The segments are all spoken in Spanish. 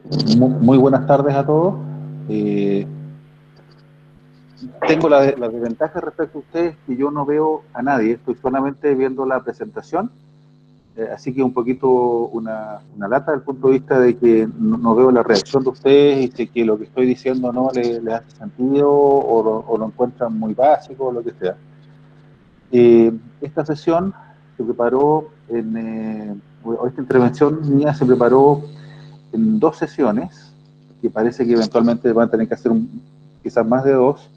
Muy buenas tardes a todos. Eh, Tengo la desventaja respecto a ustedes que yo no veo a nadie, estoy solamente viendo la presentación, así que un poquito una lata desde el punto de vista de que no veo la reacción de ustedes y de que lo que estoy diciendo no le hace sentido o lo encuentran muy básico o lo que sea. Esta sesión se preparó o esta intervención mía se preparó en dos sesiones, que parece que eventualmente van a tener que hacer quizás más de dos,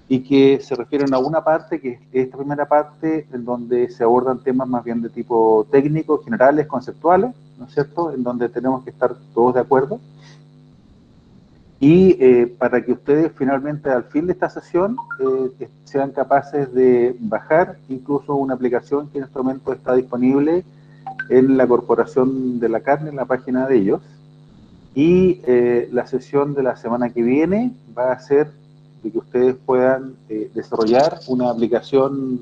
y que se refieren a una parte, que es esta primera parte, en donde se abordan temas más bien de tipo técnico, generales, conceptuales, ¿no es cierto?, en donde tenemos que estar todos de acuerdo, y para que ustedes finalmente al fin de esta sesión sean capaces de bajar incluso una aplicación que en este momento está disponible en la Corporación de la Carne, en la página de ellos, y la sesión de la semana que viene va a ser de que ustedes puedan desarrollar una aplicación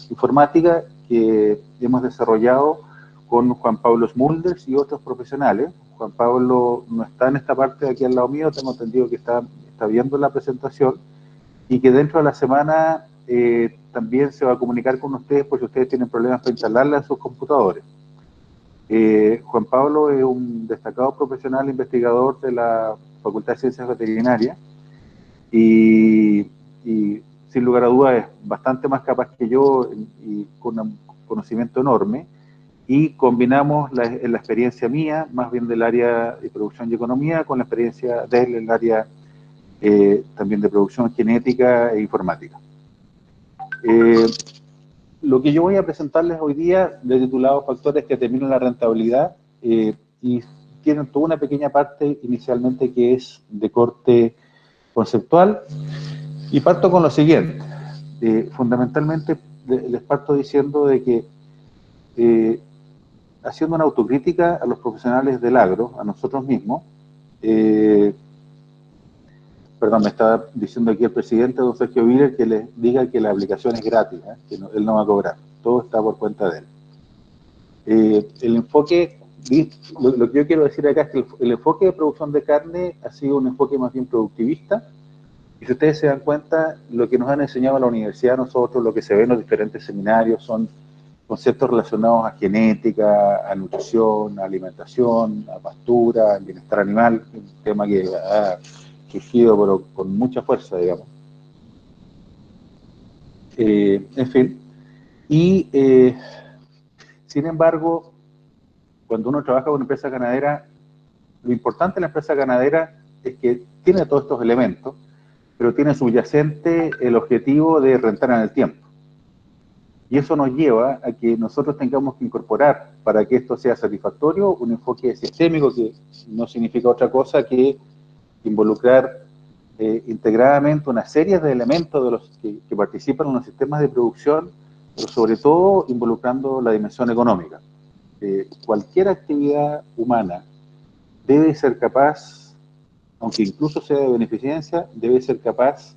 informática que hemos desarrollado con Juan Pablo Smulders y otros profesionales. Juan Pablo no está en esta parte de aquí al lado mío, tengo entendido que está viendo la presentación y que dentro de la semana también se va a comunicar con ustedes por si ustedes tienen problemas para instalarla en sus computadores. Juan Pablo es un destacado profesional investigador de la Facultad de Ciencias Veterinarias y, y sin lugar a dudas es bastante más capaz que yo y con un conocimiento enorme, y combinamos la experiencia mía, más bien del área de producción y economía, con la experiencia de él en el área también de producción genética e informática. Lo que yo voy a presentarles hoy día, de titulado Factores que determinan la rentabilidad, y tienen toda una pequeña parte inicialmente que es de corte conceptual, y parto con lo siguiente. Fundamentalmente les parto diciendo de que haciendo una autocrítica a los profesionales del agro, a nosotros mismos, perdón, me está diciendo aquí el presidente, don Sergio Viller, que les diga que la aplicación es gratis, que él no va a cobrar, todo está por cuenta de él. El enfoque, lo que yo quiero decir acá es que el enfoque de producción de carne ha sido un enfoque más bien productivista, y si ustedes se dan cuenta, lo que nos han enseñado en la universidad, nosotros, lo que se ve en los diferentes seminarios son conceptos relacionados a genética, a nutrición, a alimentación, a pastura, al bienestar animal, un tema que ha surgido pero con mucha fuerza, digamos. En fin, y sin embargo, cuando uno trabaja con una empresa ganadera, lo importante de la empresa ganadera es que tiene todos estos elementos, pero tiene subyacente el objetivo de rentar en el tiempo. Y eso nos lleva a que nosotros tengamos que incorporar, para que esto sea satisfactorio, un enfoque sistémico, que no significa otra cosa que involucrar integradamente una serie de elementos de los que participan en los sistemas de producción, pero sobre todo involucrando la dimensión económica. Cualquier actividad humana debe ser capaz, aunque incluso sea de beneficencia, debe ser capaz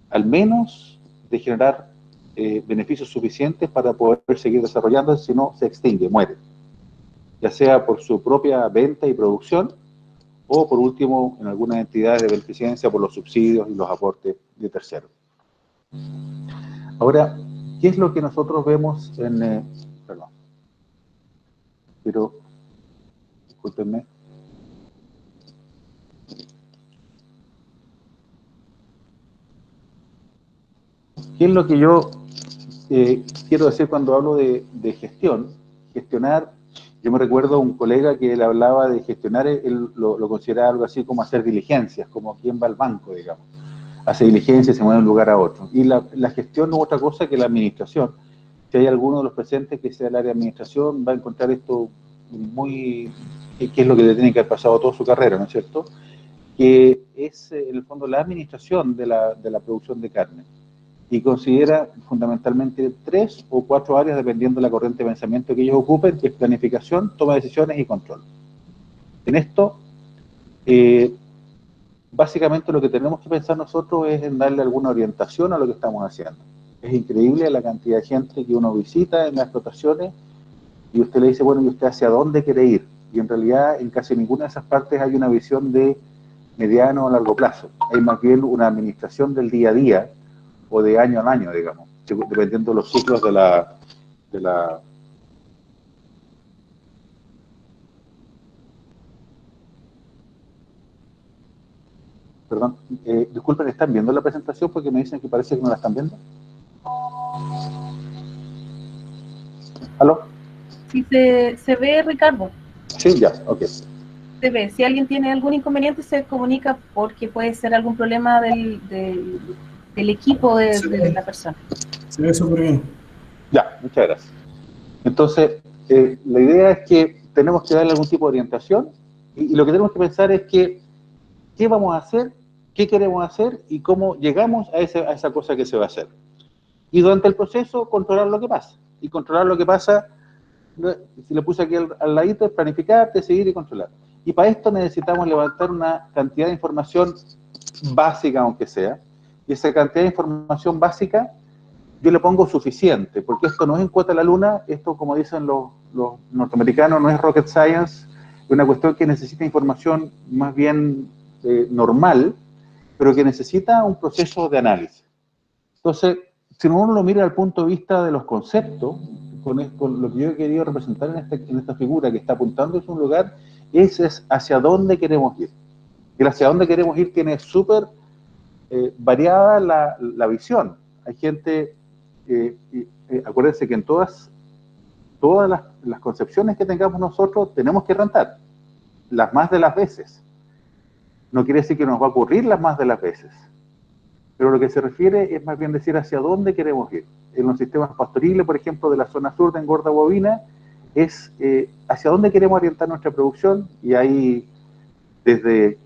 al menos de generar beneficios suficientes para poder seguir desarrollando, si no se extingue, muere, ya sea por su propia venta y producción, o por último en algunas entidades de beneficencia por los subsidios y los aportes de terceros. Ahora, ¿qué es lo que nosotros vemos en... perdón, pero discúlpenme. ¿Qué es lo que yo quiero decir cuando hablo de gestión? Gestionar, yo me recuerdo a un colega que él hablaba de gestionar, él lo consideraba algo así como hacer diligencias, como quien va al banco, digamos. Hace diligencias y se mueve de un lugar a otro. Y la gestión no es otra cosa que la administración. Si hay alguno de los presentes que sea el área de administración, va a encontrar esto muy... que es lo que le tiene que haber pasado toda su carrera, ¿no es cierto? Que es, en el fondo, la administración de la producción de carne, y considera fundamentalmente 3 o 4 áreas dependiendo de la corriente de pensamiento que ellos ocupen, que es planificación, toma de decisiones y control. En esto, básicamente lo que tenemos que pensar nosotros es en darle alguna orientación a lo que estamos haciendo. Es increíble la cantidad de gente que uno visita en las explotaciones y usted le dice, bueno, ¿y usted hacia dónde quiere ir? y en realidad en casi ninguna de esas partes hay una visión de mediano o largo plazo. Hay más bien una administración del día a día o de año a año, digamos, dependiendo de los ciclos de la. Perdón, disculpen, ¿están viendo la presentación? Porque me dicen que parece que no la están viendo. ¿Aló? Sí, se ve, Ricardo. Sí, ya, ok. Se ve. Si alguien tiene algún inconveniente, se comunica porque puede ser algún problema del equipo de la persona. Se ve súper bien. Ya, muchas gracias. Entonces, la idea es que tenemos que darle algún tipo de orientación y lo que tenemos que pensar es que qué vamos a hacer, qué queremos hacer y cómo llegamos a esa cosa que se va a hacer. Y durante el proceso, controlar lo que pasa. Y controlar lo que pasa, si le puse aquí al ladito, es planificar, decidir y controlar. Y para esto necesitamos levantar una cantidad de información básica, aunque sea. Y esa cantidad de información básica, yo le pongo suficiente, porque esto no es en cuota a la luna, esto, como dicen los norteamericanos, no es rocket science, es una cuestión que necesita información más bien normal, pero que necesita un proceso de análisis. Entonces, si uno lo mira al punto de vista de los conceptos, con lo que yo he querido representar en esta figura que está apuntando es un lugar, es hacia dónde queremos ir. Y el hacia dónde queremos ir tiene súper variada la visión. Hay gente, acuérdense que en todas las concepciones que tengamos nosotros tenemos que rentar, las más de las veces. No quiere decir que nos va a ocurrir las más de las veces, pero lo que se refiere es más bien decir hacia dónde queremos ir. En los sistemas pastoriles, por ejemplo, de la zona sur de engorda bovina, es hacia dónde queremos orientar nuestra producción, y hay desde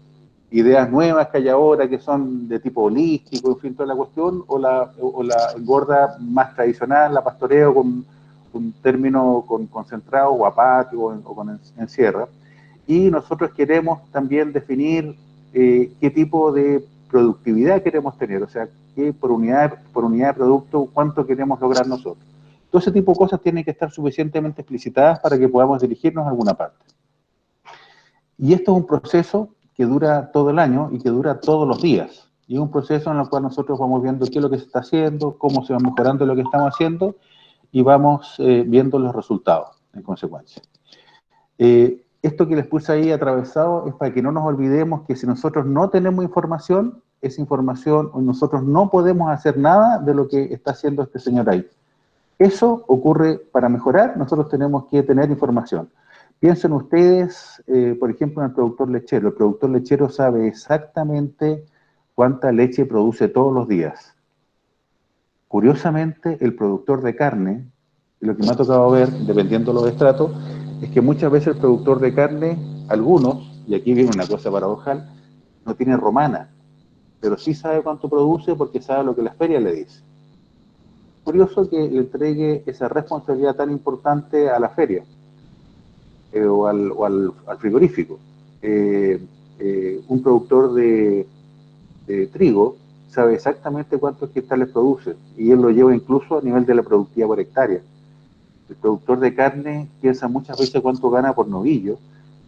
ideas nuevas que hay ahora que son de tipo holístico, en fin, toda la cuestión, o la engorda más tradicional, la pastoreo con un término concentrado o a patio o con encierra. Y nosotros queremos también definir qué tipo de productividad queremos tener, o sea, qué por unidad de producto, cuánto queremos lograr nosotros. Todo ese tipo de cosas tienen que estar suficientemente explicitadas para que podamos dirigirnos a alguna parte. Y esto es un proceso que dura todo el año y que dura todos los días. Y es un proceso en el cual nosotros vamos viendo qué es lo que se está haciendo, cómo se va mejorando lo que estamos haciendo y vamos viendo los resultados en consecuencia. Esto que les puse ahí atravesado es para que no nos olvidemos que si nosotros no tenemos información, esa información, nosotros no podemos hacer nada de lo que está haciendo este señor ahí. Eso ocurre para mejorar, nosotros tenemos que tener información. Piensen ustedes, por ejemplo, en el productor lechero. El productor lechero sabe exactamente cuánta leche produce todos los días. Curiosamente, el productor de carne, y lo que me ha tocado ver, dependiendo de los estratos, es que muchas veces el productor de carne, algunos, y aquí viene una cosa paradojal, no tiene romana, pero sí sabe cuánto produce porque sabe lo que la feria le dice. Curioso que le entregue esa responsabilidad tan importante a la feria o al frigorífico. Un productor de trigo sabe exactamente cuántos quintales produce y él lo lleva incluso a nivel de la productividad por hectárea. El productor de carne piensa muchas veces cuánto gana por novillo,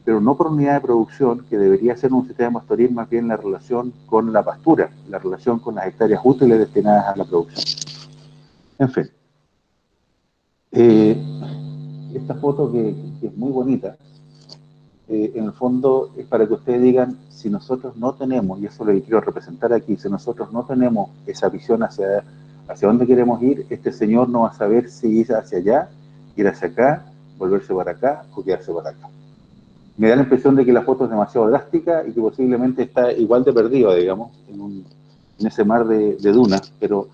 pero no por unidad de producción, que debería ser un sistema pastoril más bien la relación con la pastura, la relación con las hectáreas útiles destinadas a la producción. En fin. Esta foto que es muy bonita, en el fondo es para que ustedes digan, si nosotros no tenemos, y eso es lo que quiero representar aquí, si nosotros no tenemos esa visión hacia dónde queremos ir, este señor no va a saber si ir hacia allá, ir hacia acá, volverse para acá o quedarse para acá. Me da la impresión de que la foto es demasiado drástica y que posiblemente está igual de perdido, digamos, en ese mar de dunas, pero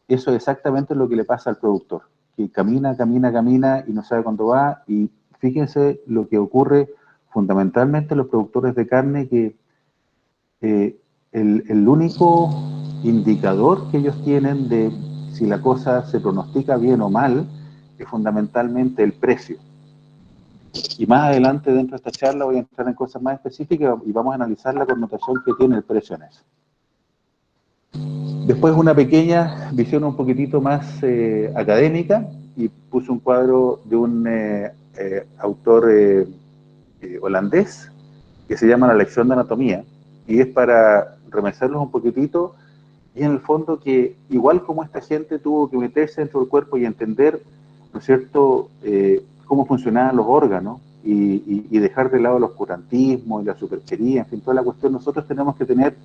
eso es exactamente lo que le pasa al productor, que camina y no sabe cuándo va, y fíjense lo que ocurre fundamentalmente los productores de carne, que el único indicador que ellos tienen de si la cosa se pronostica bien o mal es fundamentalmente el precio. Y más adelante dentro de esta charla voy a entrar en cosas más específicas y vamos a analizar la connotación que tiene el precio en eso. Después una pequeña visión un poquitito más académica, y puse un cuadro de un autor holandés que se llama La lección de anatomía, y es para remezarlos un poquitito, y en el fondo que igual como esta gente tuvo que meterse dentro del cuerpo y entender, ¿no es cierto?, cómo funcionaban los órganos, y dejar de lado el oscurantismo y la superchería, en fin, toda la cuestión, nosotros tenemos que tener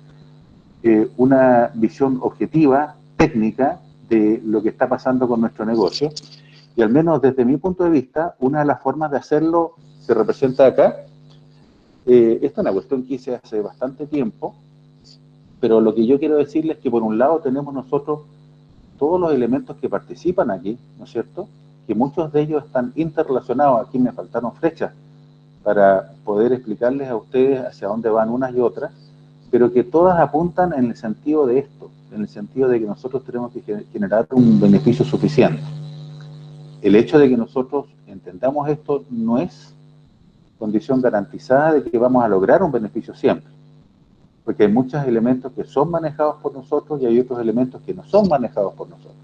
una visión objetiva, técnica, de lo que está pasando con nuestro negocio, y al menos desde mi punto de vista, una de las formas de hacerlo se representa acá. Esta es una cuestión que hice hace bastante tiempo, pero lo que yo quiero decirles es que por un lado tenemos nosotros todos los elementos que participan aquí, ¿no es cierto?, que muchos de ellos están interrelacionados. Aquí me faltaron flechas para poder explicarles a ustedes hacia dónde van unas y otras, pero que todas apuntan en el sentido de esto, en el sentido de que nosotros tenemos que generar un beneficio suficiente. El hecho de que nosotros entendamos esto no es condición garantizada de que vamos a lograr un beneficio siempre, porque hay muchos elementos que son manejados por nosotros y hay otros elementos que no son manejados por nosotros.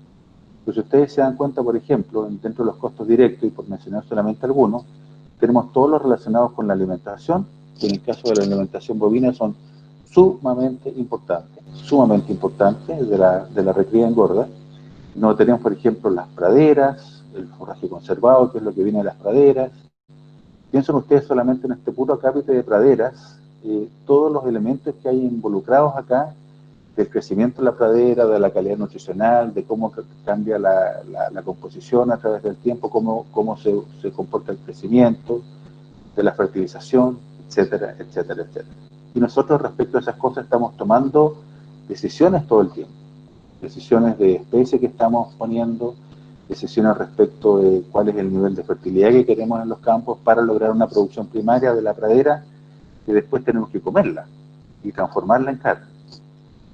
Pues si ustedes se dan cuenta, por ejemplo, dentro de los costos directos, y por mencionar solamente algunos, tenemos todos los relacionados con la alimentación, que en el caso de la alimentación bovina son sumamente importantes de la recría engorda. No tenemos, por ejemplo, las praderas, el forraje conservado, que es lo que viene de las praderas. Piensen ustedes solamente en este puro acápite de praderas, todos los elementos que hay involucrados acá, del crecimiento de la pradera, de la calidad nutricional, de cómo cambia la composición a través del tiempo, cómo se comporta el crecimiento, de la fertilización, etcétera, etcétera, etcétera. Y nosotros respecto a esas cosas estamos tomando decisiones todo el tiempo, decisiones de especie que estamos poniendo, decisiones respecto de cuál es el nivel de fertilidad que queremos en los campos para lograr una producción primaria de la pradera, que después tenemos que comerla y transformarla en carne.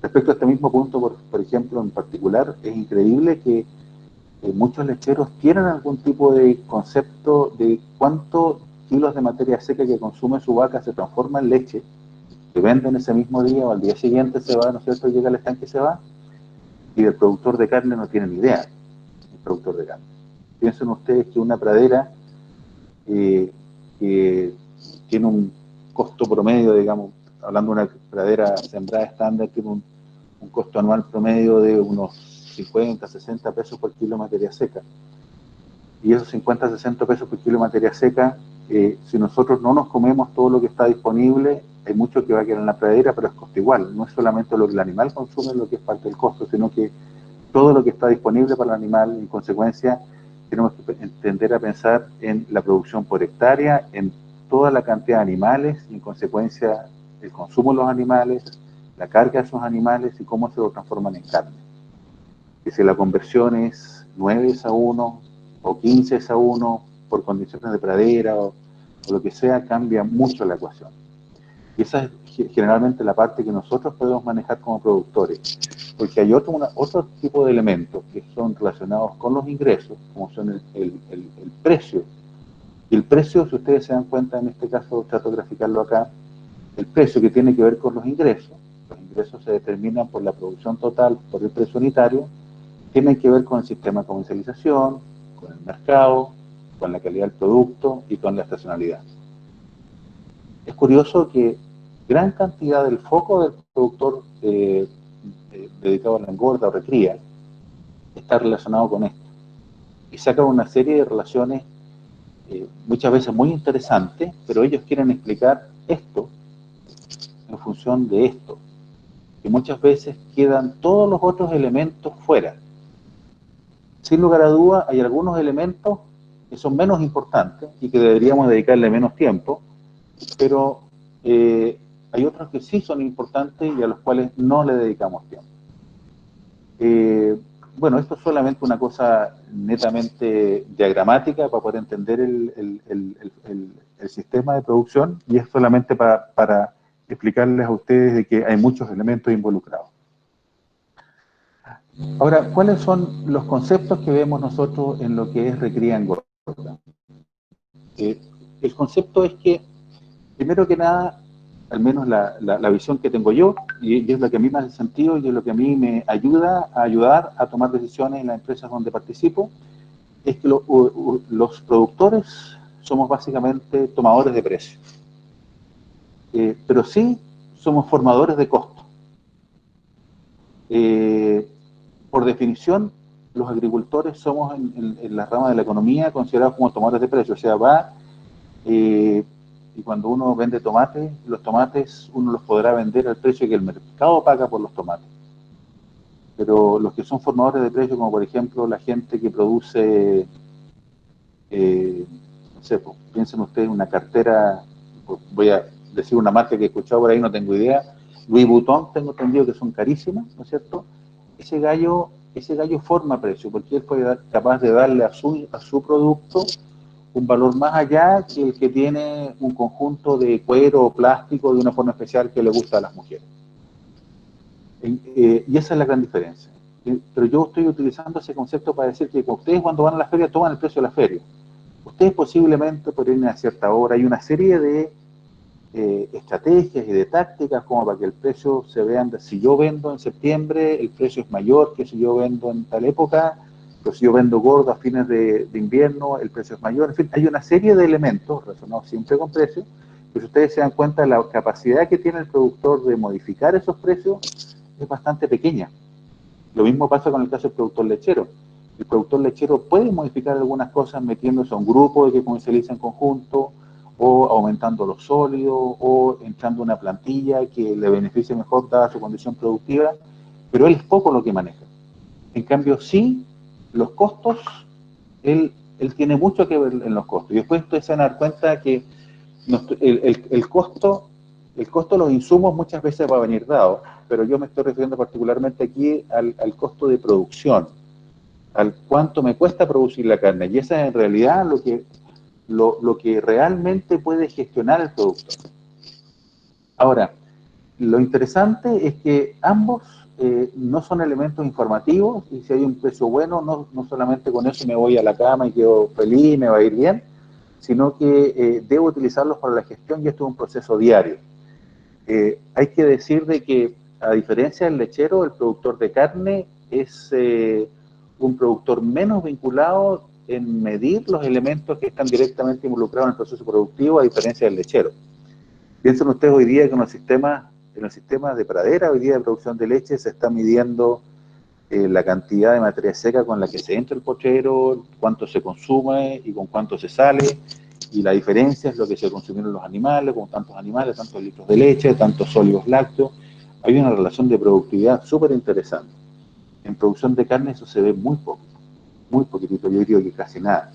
Respecto a este mismo punto, por ejemplo, en particular, es increíble que muchos lecheros tienen algún tipo de concepto de cuántos kilos de materia seca que consume su vaca se transforma en leche, que venden ese mismo día o al día siguiente se va, ¿no es cierto?, llega al estanque y se va, y el productor de carne no tiene ni idea, el productor de carne. Piensen ustedes que una pradera que tiene un costo promedio, digamos, hablando de una pradera sembrada estándar, tiene un costo anual promedio de unos 50, 60 pesos por kilo de materia seca. Y esos 50, 60 pesos por kilo de materia seca, si nosotros no nos comemos todo lo que está disponible, hay mucho que va a quedar en la pradera, pero es costo igual. No es solamente lo que el animal consume lo que es parte del costo, sino que todo lo que está disponible para el animal, en consecuencia, tenemos que tender a pensar en la producción por hectárea, en toda la cantidad de animales, y en consecuencia el consumo de los animales, la carga de esos animales y cómo se lo transforman en carne. Que si la conversión es 9:1 o 15:1 por condiciones de pradera o lo que sea, cambia mucho la ecuación. Y esa es generalmente la parte que nosotros podemos manejar como productores, porque hay otro tipo de elementos que son relacionados con los ingresos, como son el precio. Y el precio, si ustedes se dan cuenta, en este caso trato de graficarlo acá, el precio que tiene que ver con los ingresos se determinan por la producción total, por el precio unitario, tienen que ver con el sistema de comercialización, con el mercado, con la calidad del producto y con la estacionalidad. Es curioso que gran cantidad del foco del productor dedicado a la engorda o recría está relacionado con esto. Y sacan una serie de relaciones muchas veces muy interesantes, pero ellos quieren explicar esto en función de esto. Y muchas veces quedan todos los otros elementos fuera. Sin lugar a duda, hay algunos elementos que son menos importantes y que deberíamos dedicarle menos tiempo, pero hay otros que sí son importantes y a los cuales no le dedicamos tiempo. Bueno, esto es solamente una cosa netamente diagramática para poder entender el sistema de producción, y es solamente para explicarles a ustedes de que hay muchos elementos involucrados. Ahora, ¿cuáles son los conceptos que vemos nosotros en lo que es recría engorda? El concepto es que, primero que nada, al menos la visión que tengo yo, y es lo que a mí me hace sentido y es lo que a mí me ayuda a tomar decisiones en las empresas donde participo, es que los productores somos básicamente tomadores de precios. Pero sí somos formadores de costos. Por definición, los agricultores somos en la rama de la economía considerados como tomadores de precios, o sea, y cuando uno vende tomates, los tomates uno los podrá vender al precio que el mercado paga por los tomates. Pero los que son formadores de precios, como por ejemplo la gente que produce, no sé, pues, piensen ustedes en una cartera, pues, voy a decir una marca que he escuchado por ahí, no tengo idea, Louis Vuitton, tengo entendido que son carísimas, ¿no es cierto? Ese gallo forma precio, porque él fue capaz de darle a su producto un valor más allá que el que tiene un conjunto de cuero o plástico de una forma especial que le gusta a las mujeres. Y esa es la gran diferencia. Pero yo estoy utilizando ese concepto para decir que ustedes cuando van a la feria toman el precio de la feria. Ustedes posiblemente pueden ir a cierta hora, hay una serie de estrategias y de tácticas como para que el precio se vean, si yo vendo en septiembre, el precio es mayor que si yo vendo en tal época, pero si yo vendo gordo a fines de invierno, el precio es mayor. En fin, hay una serie de elementos relacionados siempre con precios, pero si ustedes se dan cuenta de la capacidad que tiene el productor de modificar esos precios es bastante pequeña. Lo mismo pasa con el caso del productor lechero. El productor lechero puede modificar algunas cosas metiéndose a un grupo de que comercializa en conjunto, o aumentando los sólidos, o entrando una plantilla que le beneficie mejor dada su condición productiva, pero él es poco lo que maneja. En cambio, sí, los costos, él tiene mucho que ver en los costos. Y después ustedes se van a dar cuenta que el costo de los insumos muchas veces va a venir dado, pero yo me estoy refiriendo particularmente aquí al costo de producción, al cuánto me cuesta producir la carne, y esa es en realidad lo que realmente puede gestionar el productor. Ahora, lo interesante es que ambos no son elementos informativos, y si hay un precio bueno, no solamente con eso me voy a la cama y quedo feliz, me va a ir bien, sino que debo utilizarlos para la gestión, y esto es un proceso diario. Hay que decir de que, a diferencia del lechero, el productor de carne es un productor menos vinculado en medir los elementos que están directamente involucrados en el proceso productivo, a diferencia del lechero. Piensen ustedes hoy día que en los sistemas de pradera, hoy día de producción de leche, se está midiendo la cantidad de materia seca con la que se entra el potrero, cuánto se consume y con cuánto se sale, y la diferencia es lo que se consumieron los animales, con tantos animales, tantos litros de leche, tantos sólidos lácteos. Hay una relación de productividad súper interesante. En producción de carne eso se ve muy poco, muy poquitito, yo diría que casi nada.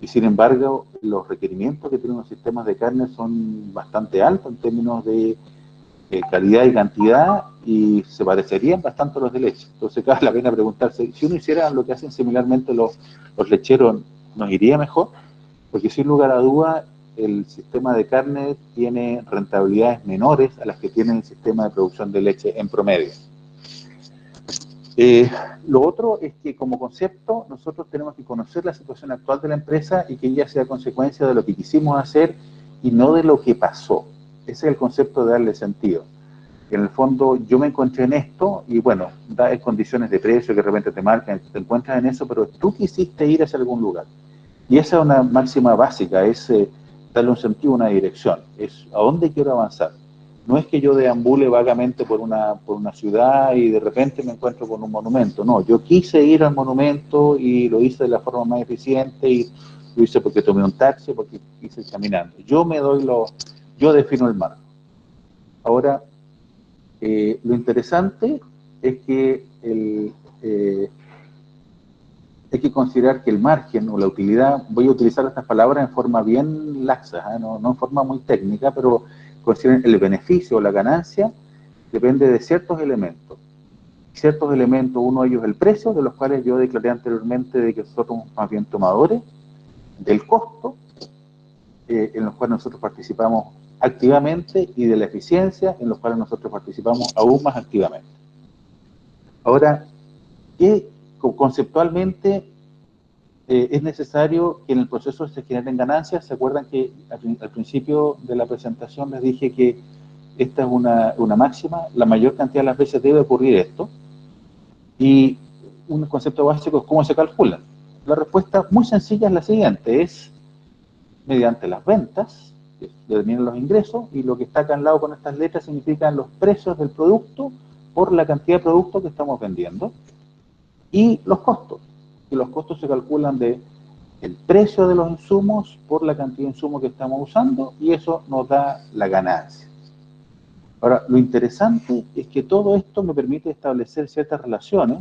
Y sin embargo, los requerimientos que tienen los sistemas de carne son bastante altos en términos de calidad y cantidad, y se parecerían bastante a los de leche. Entonces cabe la pena preguntarse, si uno hiciera lo que hacen similarmente los lecheros, ¿nos iría mejor? Porque sin lugar a duda el sistema de carne tiene rentabilidades menores a las que tiene el sistema de producción de leche en promedio. Lo otro es que, como concepto, nosotros tenemos que conocer la situación actual de la empresa y que ella sea consecuencia de lo que quisimos hacer y no de lo que pasó. Ese es el concepto de darle sentido. En el fondo, yo me encontré en esto y, bueno, da condiciones de precio que de repente te marcan, te encuentras en eso, pero tú quisiste ir hacia algún lugar. Y esa es una máxima básica, es darle un sentido, una dirección, es a dónde quiero avanzar. No es que yo deambule vagamente por una ciudad y de repente me encuentro con un monumento, no, yo quise ir al monumento y lo hice de la forma más eficiente, y lo hice porque tomé un taxi, porque quise ir caminando. Yo defino el marco. Ahora, lo interesante es que hay que considerar que el margen o la utilidad, voy a utilizar estas palabras en forma bien laxa, no en forma muy técnica, pero consideren el beneficio o la ganancia depende de ciertos elementos. Ciertos elementos, uno de ellos es el precio, de los cuales yo declaré anteriormente de que nosotros somos más bien tomadores, del costo, en los cuales nosotros participamos activamente, y de la eficiencia, en los cuales nosotros participamos aún más activamente. Ahora, ¿qué conceptualmente es necesario que en el proceso se generen ganancias? ¿Se acuerdan que al principio de la presentación les dije que esta es una máxima? La mayor cantidad de las veces debe ocurrir esto, y un concepto básico es cómo se calculan. La respuesta muy sencilla es la siguiente, es mediante las ventas, que determinan los ingresos, y lo que está acá al lado con estas letras significan los precios del producto por la cantidad de producto que estamos vendiendo, y los costos, y los costos se calculan de el precio de los insumos por la cantidad de insumos que estamos usando, y eso nos da la ganancia. Ahora, lo interesante es que todo esto me permite establecer ciertas relaciones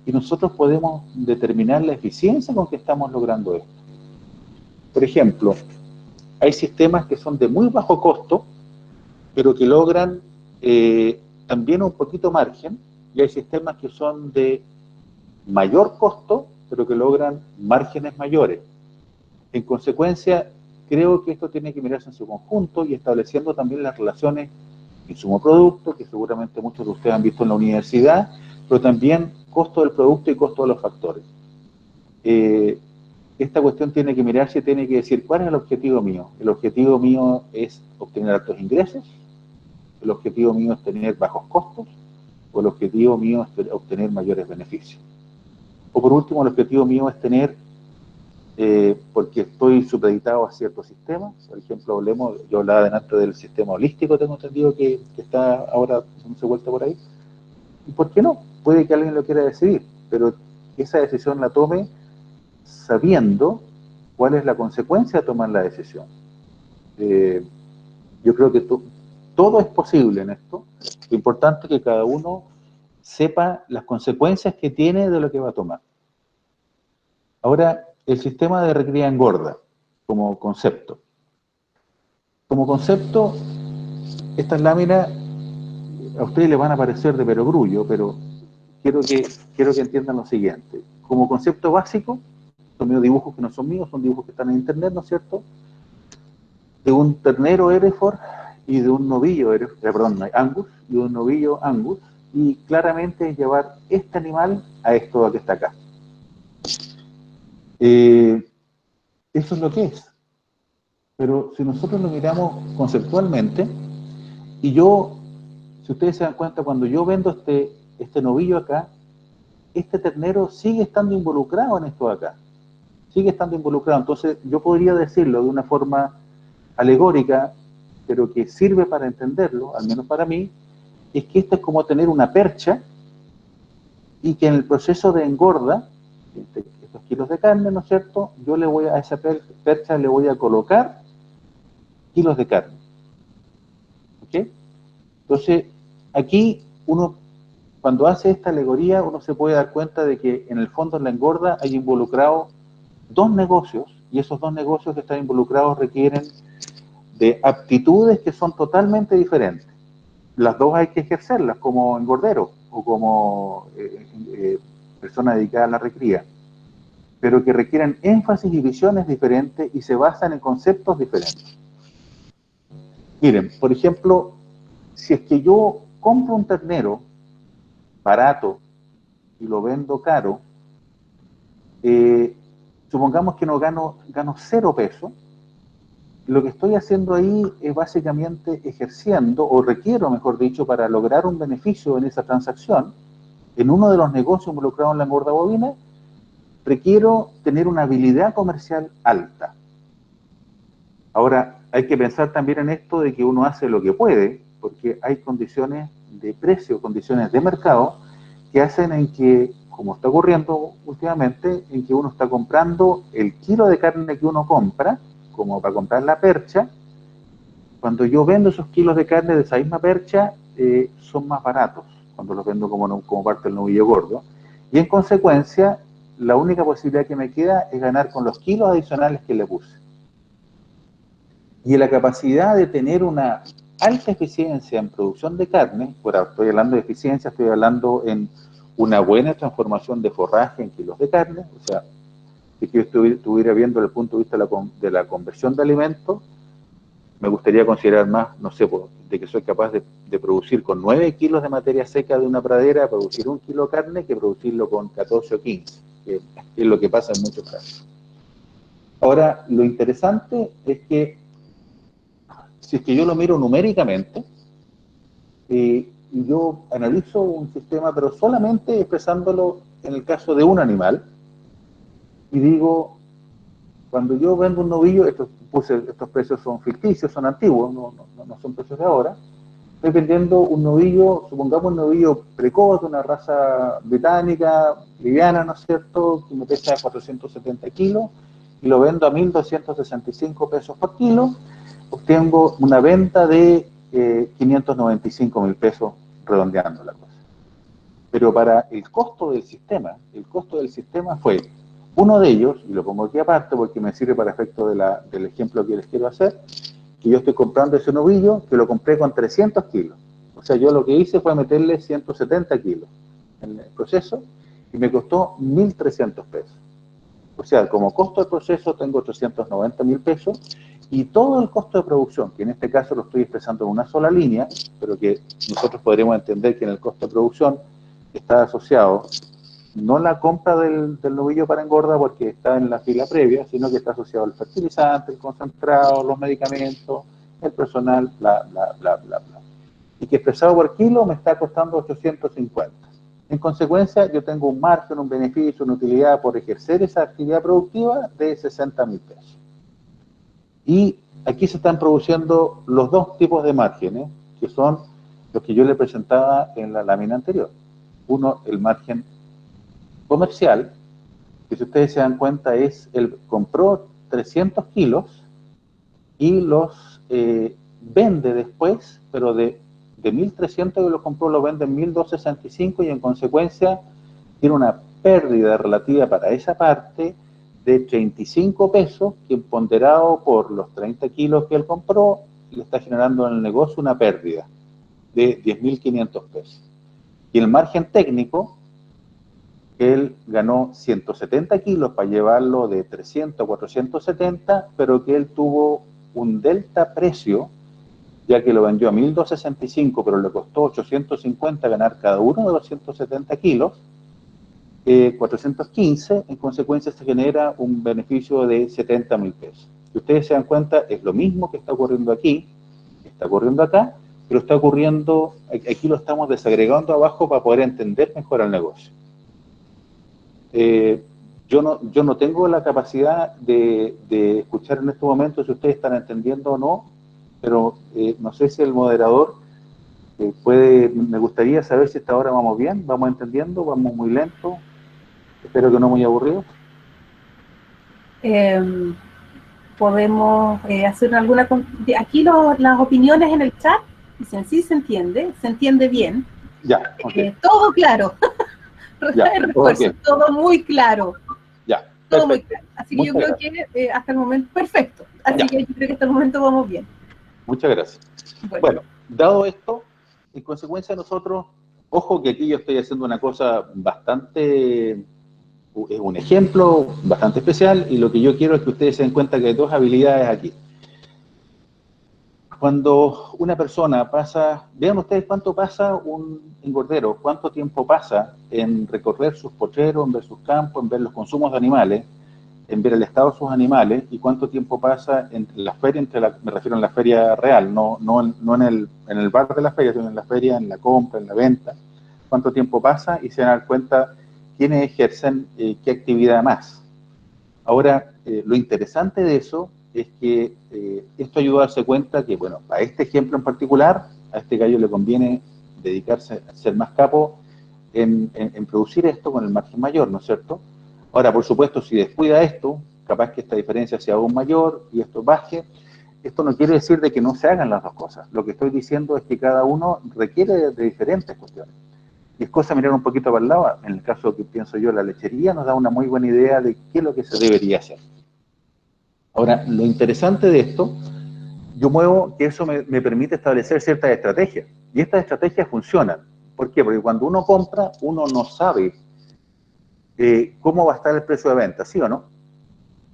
y nosotros podemos determinar la eficiencia con que estamos logrando esto. Por ejemplo, hay sistemas que son de muy bajo costo, pero que logran también un poquito margen, y hay sistemas que son de mayor costo, pero que logran márgenes mayores. En consecuencia, creo que esto tiene que mirarse en su conjunto y estableciendo también las relaciones insumo-producto, que seguramente muchos de ustedes han visto en la universidad, pero también costo del producto y costo de los factores. Esta cuestión tiene que mirarse y tiene que decir, ¿cuál es el objetivo mío? El objetivo mío es obtener altos ingresos, el objetivo mío es tener bajos costos, o el objetivo mío es obtener mayores beneficios. O por último, el objetivo mío es tener, porque estoy supeditado a ciertos sistemas, por ejemplo, yo hablaba delante del sistema holístico, tengo entendido que está ahora dándose vuelta por ahí, y ¿por qué no? Puede que alguien lo quiera decidir, pero esa decisión la tome sabiendo cuál es la consecuencia de tomar la decisión. Yo creo que todo es posible en esto. Lo importante es que cada uno sepa las consecuencias que tiene de lo que va a tomar. Ahora, el sistema de recría engorda como concepto. Como concepto, estas láminas a ustedes les van a parecer de perogrullo, pero quiero que entiendan lo siguiente. Como concepto básico, son medio dibujos que no son míos, son dibujos que están en internet, ¿no es cierto? De un ternero Hereford y de un novillo Angus, y un novillo Angus, y claramente es llevar este animal a esto que está acá. Eso es lo que es. Pero si nosotros lo miramos conceptualmente, y si ustedes se dan cuenta, cuando yo vendo este novillo acá, este ternero sigue estando involucrado en esto de acá. Sigue estando involucrado. Entonces, yo podría decirlo de una forma alegórica, pero que sirve para entenderlo, al menos para mí, es que esto es como tener una percha y que en el proceso de engorda, estos kilos de carne, ¿no es cierto?, yo a esa percha le voy a colocar kilos de carne. ¿Ok? Entonces, aquí uno, cuando hace esta alegoría, uno se puede dar cuenta de que en el fondo en la engorda hay involucrados dos negocios, y esos dos negocios que están involucrados requieren de aptitudes que son totalmente diferentes. Las dos hay que ejercerlas como engordero o como persona dedicada a la recría, pero que requieren énfasis y visiones diferentes y se basan en conceptos diferentes. Miren, por ejemplo, si es que yo compro un ternero barato y lo vendo caro, supongamos que no gano 0 pesos, lo que estoy haciendo ahí es básicamente ejerciendo, o requiero, mejor dicho, para lograr un beneficio en esa transacción, en uno de los negocios involucrados en la engorda bovina, requiero tener una habilidad comercial alta. Ahora, hay que pensar también en esto de que uno hace lo que puede, porque hay condiciones de precio, condiciones de mercado, que hacen en que, como está ocurriendo últimamente, en que uno está comprando el kilo de carne que uno compra, como para comprar la percha. Cuando yo vendo esos kilos de carne de esa misma percha, son más baratos, cuando los vendo como parte del novillo gordo, y en consecuencia, la única posibilidad que me queda es ganar con los kilos adicionales que le puse. Y la capacidad de tener una alta eficiencia en producción de carne, estoy hablando de eficiencia, estoy hablando en una buena transformación de forraje en kilos de carne, o sea, si yo estuviera viendo desde el punto de vista de la conversión de alimentos, me gustaría considerar más, no sé, de que soy capaz de producir con 9 kilos de materia seca de una pradera, producir 1 kilo de carne, que producirlo con 14 o 15, que es lo que pasa en muchos casos. Ahora, lo interesante es que, si es que yo lo miro numéricamente, y yo analizo un sistema, pero solamente expresándolo en el caso de un animal, y digo, Cuando yo vendo un novillo, estos precios son ficticios, son antiguos, no son precios de ahora. Estoy vendiendo un novillo, supongamos un novillo precoz, de una raza británica, liviana, ¿no es cierto?, que me pesa 470 kilos, y lo vendo a 1.265 pesos por kilo. Obtengo una venta de 595.000 pesos, redondeando la cosa. Pero para el costo del sistema fue uno de ellos, y lo pongo aquí aparte porque me sirve para efecto del ejemplo que les quiero hacer, que yo estoy comprando ese novillo, que lo compré con 300 kilos. O sea, yo lo que hice fue meterle 170 kilos en el proceso, y me costó 1.300 pesos. O sea, como costo de proceso tengo 390.000 pesos, y todo el costo de producción, que en este caso lo estoy expresando en una sola línea, pero que nosotros podríamos entender que en el costo de producción está asociado no la compra del novillo para engorda porque está en la fila previa, sino que está asociado al fertilizante, el concentrado, los medicamentos, el personal, bla, bla, bla, bla, bla. Y que expresado por kilo me está costando 850. En consecuencia, yo tengo un margen, un beneficio, una utilidad por ejercer esa actividad productiva de 60.000 pesos. Y aquí se están produciendo los dos tipos de márgenes, que son los que yo le presentaba en la lámina anterior. Uno, el margen comercial, que si ustedes se dan cuenta es, él compró 300 kilos y los vende después, pero de 1.300 que lo compró, lo vende en 1.265, y en consecuencia tiene una pérdida relativa para esa parte de 35 pesos, que ponderado por los 30 kilos que él compró, le está generando en el negocio una pérdida de 10.500 pesos. Y el margen técnico, él ganó 170 kilos para llevarlo de 300 a 470, pero que él tuvo un delta precio, ya que lo vendió a 1.265, pero le costó 850 ganar cada uno de los 170 kilos, 415, en consecuencia se genera un beneficio de 70.000 pesos. Si ustedes se dan cuenta, es lo mismo que está ocurriendo aquí, está ocurriendo acá, pero está ocurriendo, aquí lo estamos desagregando abajo para poder entender mejor el negocio. Yo no tengo la capacidad de escuchar en este momento si ustedes están entendiendo o no, pero no sé si el moderador me gustaría saber si hasta ahora vamos bien, vamos entendiendo, vamos muy lento, espero que no muy aburridos. Podemos hacer alguna... Aquí las opiniones en el chat dicen, sí se entiende bien. Ya, okay. Todo claro. Ya, refuerzo, okay. Todo muy claro. Ya, todo muy claro. Así que yo creo que hasta el momento, perfecto. Así que yo creo que hasta el momento vamos bien. Muchas gracias. Bueno, dado esto, en consecuencia nosotros, ojo que aquí yo estoy haciendo una cosa bastante, es un ejemplo bastante especial, y lo que yo quiero es que ustedes se den cuenta que hay dos habilidades aquí. Cuando una persona pasa, vean ustedes cuánto pasa un engordero, cuánto tiempo pasa en recorrer sus pocheros, en ver sus campos, en ver los consumos de animales, en ver el estado de sus animales, y cuánto tiempo pasa en la feria, me refiero en la feria real, no en el bar de la feria, sino en la feria, en la compra, en la venta, cuánto tiempo pasa, y se dan cuenta quiénes ejercen qué actividad más. Ahora, lo interesante de eso es que esto ayuda a darse cuenta que, bueno, para este ejemplo en particular, a este gallo le conviene dedicarse a ser más capo en producir esto con el margen mayor, ¿no es cierto? Ahora, por supuesto, si descuida esto, capaz que esta diferencia sea aún mayor y esto baje. Esto no quiere decir de que no se hagan las dos cosas. Lo que estoy diciendo es que cada uno requiere de diferentes cuestiones. Y es cosa mirar un poquito para el lado. En el caso que pienso yo, la lechería nos da una muy buena idea de qué es lo que se debería hacer. Ahora, lo interesante de esto, yo muevo que eso me permite establecer ciertas estrategias. Y estas estrategias funcionan. ¿Por qué? Porque cuando uno compra, uno no sabe cómo va a estar el precio de venta, ¿sí o no?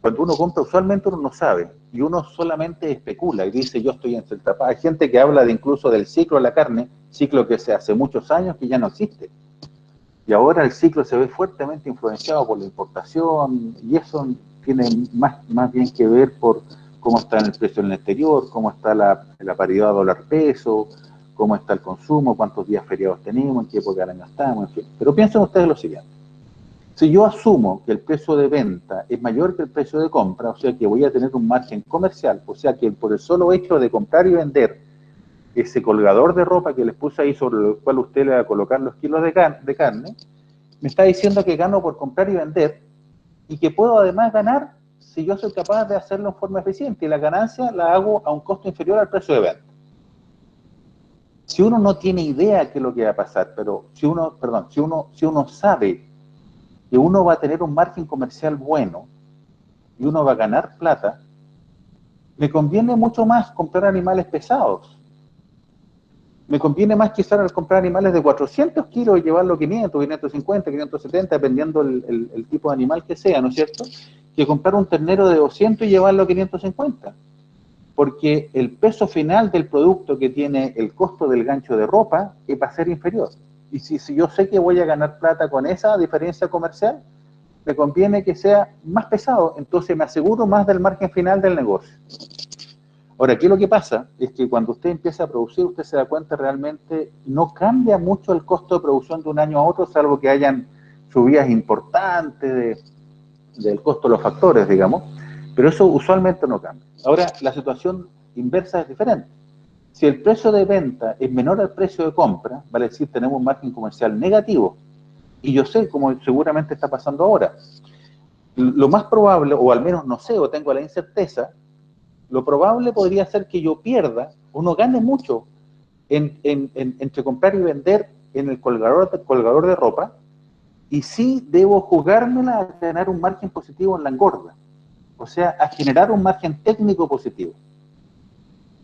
Cuando uno compra, usualmente uno no sabe. Y uno solamente especula y dice, yo estoy en cierta etapa. Hay gente que habla de incluso del ciclo de la carne, ciclo que se hace muchos años que ya no existe. Y ahora el ciclo se ve fuertemente influenciado por la importación, y eso tiene más bien que ver por cómo está el precio en el exterior, cómo está la paridad dólar-peso, cómo está el consumo, cuántos días feriados tenemos, en qué época la gastamos, en fin. Pero piensen ustedes lo siguiente. Si yo asumo que el precio de venta es mayor que el precio de compra, o sea que voy a tener un margen comercial, o sea que por el solo hecho de comprar y vender ese colgador de ropa que les puse ahí sobre el cual usted le va a colocar los kilos de carne, me está diciendo que gano por comprar y vender y que puedo además ganar si yo soy capaz de hacerlo en forma eficiente y la ganancia la hago a un costo inferior al precio de venta. Si uno no tiene idea de qué es lo que va a pasar, pero si uno sabe que uno va a tener un margen comercial bueno y uno va a ganar plata, me conviene mucho más comprar animales pesados. Me conviene más quizás al comprar animales de 400 kilos y llevarlo 500, 550, 570, dependiendo el tipo de animal que sea, ¿no es cierto? Que comprar un ternero de 200 y llevarlo a 550. Porque el peso final del producto que tiene el costo del gancho de ropa va a ser inferior. Y si yo sé que voy a ganar plata con esa diferencia comercial, me conviene que sea más pesado, entonces me aseguro más del margen final del negocio. Ahora, aquí lo que pasa es que cuando usted empieza a producir, usted se da cuenta realmente no cambia mucho el costo de producción de un año a otro, salvo que hayan subidas importantes del costo de los factores, digamos, pero eso usualmente no cambia. Ahora, la situación inversa es diferente. Si el precio de venta es menor al precio de compra, vale decir, tenemos un margen comercial negativo, y yo sé, como seguramente está pasando ahora, lo más probable, o al menos no sé, o tengo la incerteza, lo probable podría ser que yo pierda o no gane mucho entre comprar y vender en el colgador de ropa, y sí debo jugármela a ganar un margen positivo en la engorda, o sea, a generar un margen técnico positivo.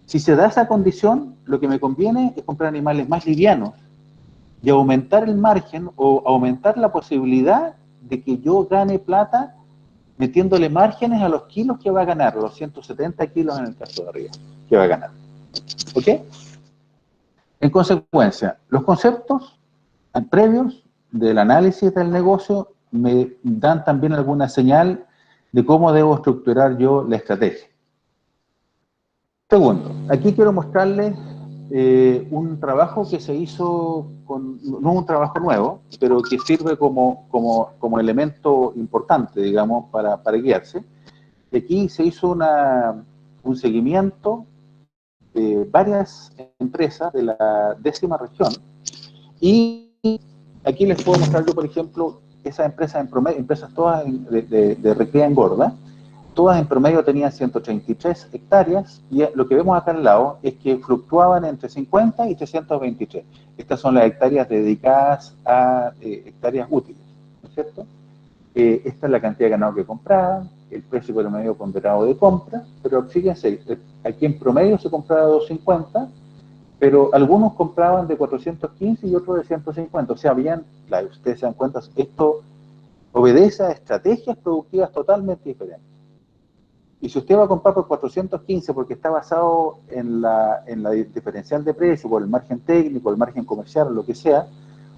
Si se da esa condición, lo que me conviene es comprar animales más livianos y aumentar el margen o aumentar la posibilidad de que yo gane plata metiéndole márgenes a los kilos que va a ganar, los 170 kilos en el caso de arriba, que va a ganar. ¿Ok? En consecuencia, los conceptos previos del análisis del negocio me dan también alguna señal de cómo debo estructurar yo la estrategia. Segundo, aquí quiero mostrarles un trabajo que se hizo, no un trabajo nuevo, pero que sirve como elemento importante, digamos, para guiarse. Aquí se hizo un seguimiento de varias empresas de la 10ª región y aquí les puedo mostrar yo, por ejemplo, esas empresas en promedio, empresas todas de recría engorda, todas en promedio tenían 133 hectáreas y lo que vemos acá al lado es que fluctuaban entre 50 y 323. Estas son las hectáreas dedicadas a hectáreas útiles, ¿no es cierto? Esta es la cantidad de ganado que compraban, el precio promedio ponderado de compra, pero fíjense, aquí en promedio se compraba 250, pero algunos compraban de 415 y otros de 150, o sea, ustedes se dan cuenta, esto obedece a estrategias productivas totalmente diferentes. Y si usted va a comprar por 415 porque está basado en la diferencial de precio, por el margen técnico, el margen comercial, lo que sea,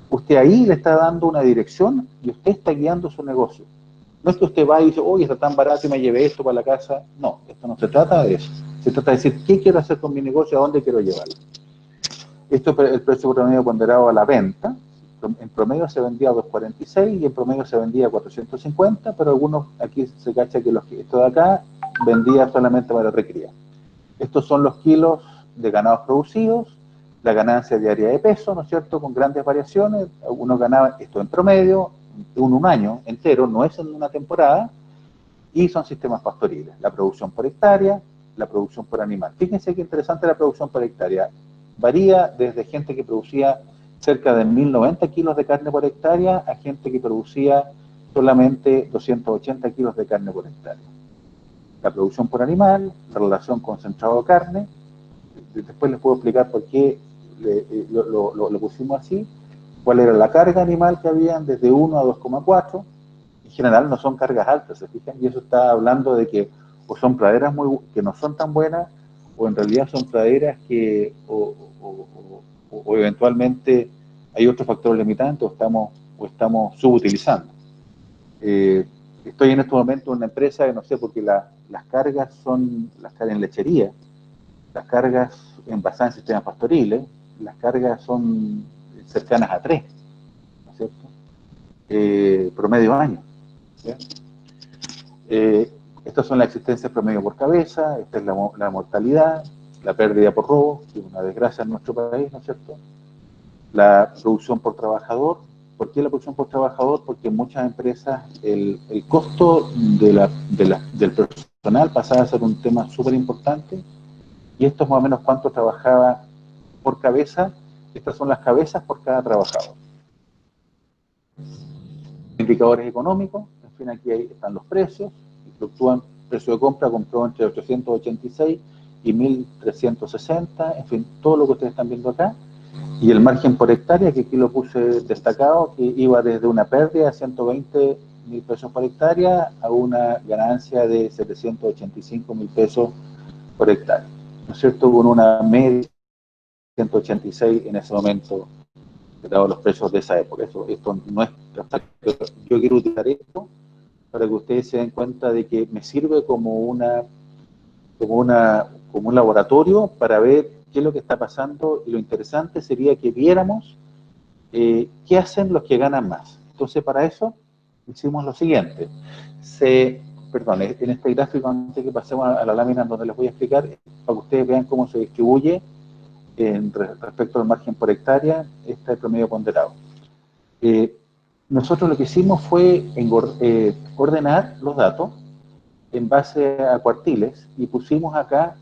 usted ahí le está dando una dirección y usted está guiando su negocio. No es que usted va y dice, oye, está tan barato y me llevé esto para la casa. No, esto no se trata de eso. Se trata de decir, ¿qué quiero hacer con mi negocio? ¿A dónde quiero llevarlo? Esto es el precio promedio ponderado a la venta. En promedio se vendía a 246 y en promedio se vendía a 450, pero algunos, aquí se cacha que esto de acá vendía solamente para recría. Estos son los kilos de ganados producidos, la ganancia diaria de peso, ¿no es cierto?, con grandes variaciones. Algunos ganaban esto en promedio, un año entero, no es en una temporada, y son sistemas pastoriles. La producción por hectárea, la producción por animal. Fíjense qué interesante la producción por hectárea. Varía desde gente que producía cerca de 1090 kilos de carne por hectárea a gente que producía solamente 280 kilos de carne por hectárea. La producción por animal, la relación concentrado-carne, después les puedo explicar por qué lo pusimos así, cuál era la carga animal que habían desde 1 a 2,4, en general no son cargas altas, ¿se fijan? Y eso está hablando de que o son praderas que no son tan buenas, o en realidad son praderas que o eventualmente hay otros factores limitantes o estamos subutilizando. Estoy en este momento en una empresa, no sé, porque las cargas son las cargas en lechería, las cargas basadas en sistemas pastoriles, las cargas son cercanas a 3, ¿no es cierto? promedio año. ¿Ya? Estas son las existencias promedio por cabeza, esta es la mortalidad, la pérdida por robo, que es una desgracia en nuestro país, ¿no es cierto? La producción por trabajador. ¿Por qué la producción por trabajador? Porque en muchas empresas el costo del personal pasaba a ser un tema súper importante, y esto es más o menos cuánto trabajaba por cabeza. Estas son las cabezas por cada trabajador. Indicadores económicos, en fin, aquí están los precios, fluctúan. Precio de compra compró entre 886 y 1360, en fin, todo lo que ustedes están viendo acá. Y el margen por hectárea, que aquí lo puse destacado, que iba desde una pérdida de 120.000 pesos por hectárea a una ganancia de 785.000 pesos por hectárea, ¿no es cierto? Con una media de 186 en ese momento, dado los precios de esa época. Esto no es... Yo quiero utilizar esto para que ustedes se den cuenta de que me sirve como un laboratorio para ver qué es lo que está pasando, y lo interesante sería que viéramos qué hacen los que ganan más. Entonces, para eso hicimos lo siguiente. Perdón, en este gráfico, antes que pasemos a la lámina donde les voy a explicar, para que ustedes vean cómo se distribuye respecto al margen por hectárea, este promedio ponderado. Nosotros lo que hicimos fue ordenar los datos en base a cuartiles, y pusimos acá,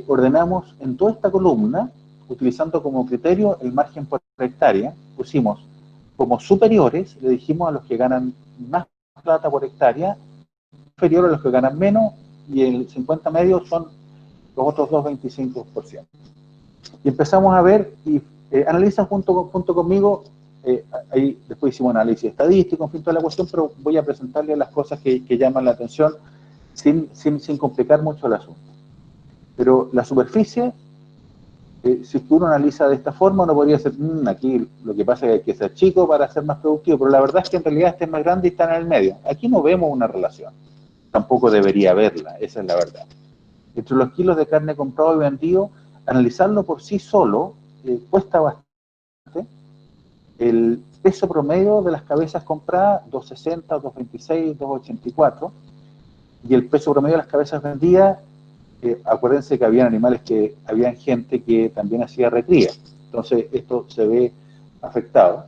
ordenamos en toda esta columna, utilizando como criterio el margen por hectárea. Pusimos como superiores, le dijimos a los que ganan más plata por hectárea, inferior a los que ganan menos, y el 50 medios son los otros 2,25%. Y empezamos a ver, y analizan junto conmigo, ahí después hicimos análisis estadístico, en fin, toda la cuestión, pero voy a presentarles las cosas que llaman la atención sin complicar mucho el asunto. Pero la superficie, si uno analiza de esta forma, uno podría decir, aquí lo que pasa es que hay que ser chico para ser más productivo, pero la verdad es que en realidad este es más grande y está en el medio. Aquí no vemos una relación, tampoco debería haberla, esa es la verdad. Entre los kilos de carne comprado y vendido, analizarlo por sí solo cuesta bastante. El peso promedio de las cabezas compradas, 260, 226, 284, y el peso promedio de las cabezas vendidas, acuérdense que habían animales habían gente que también hacía recría, entonces esto se ve afectado.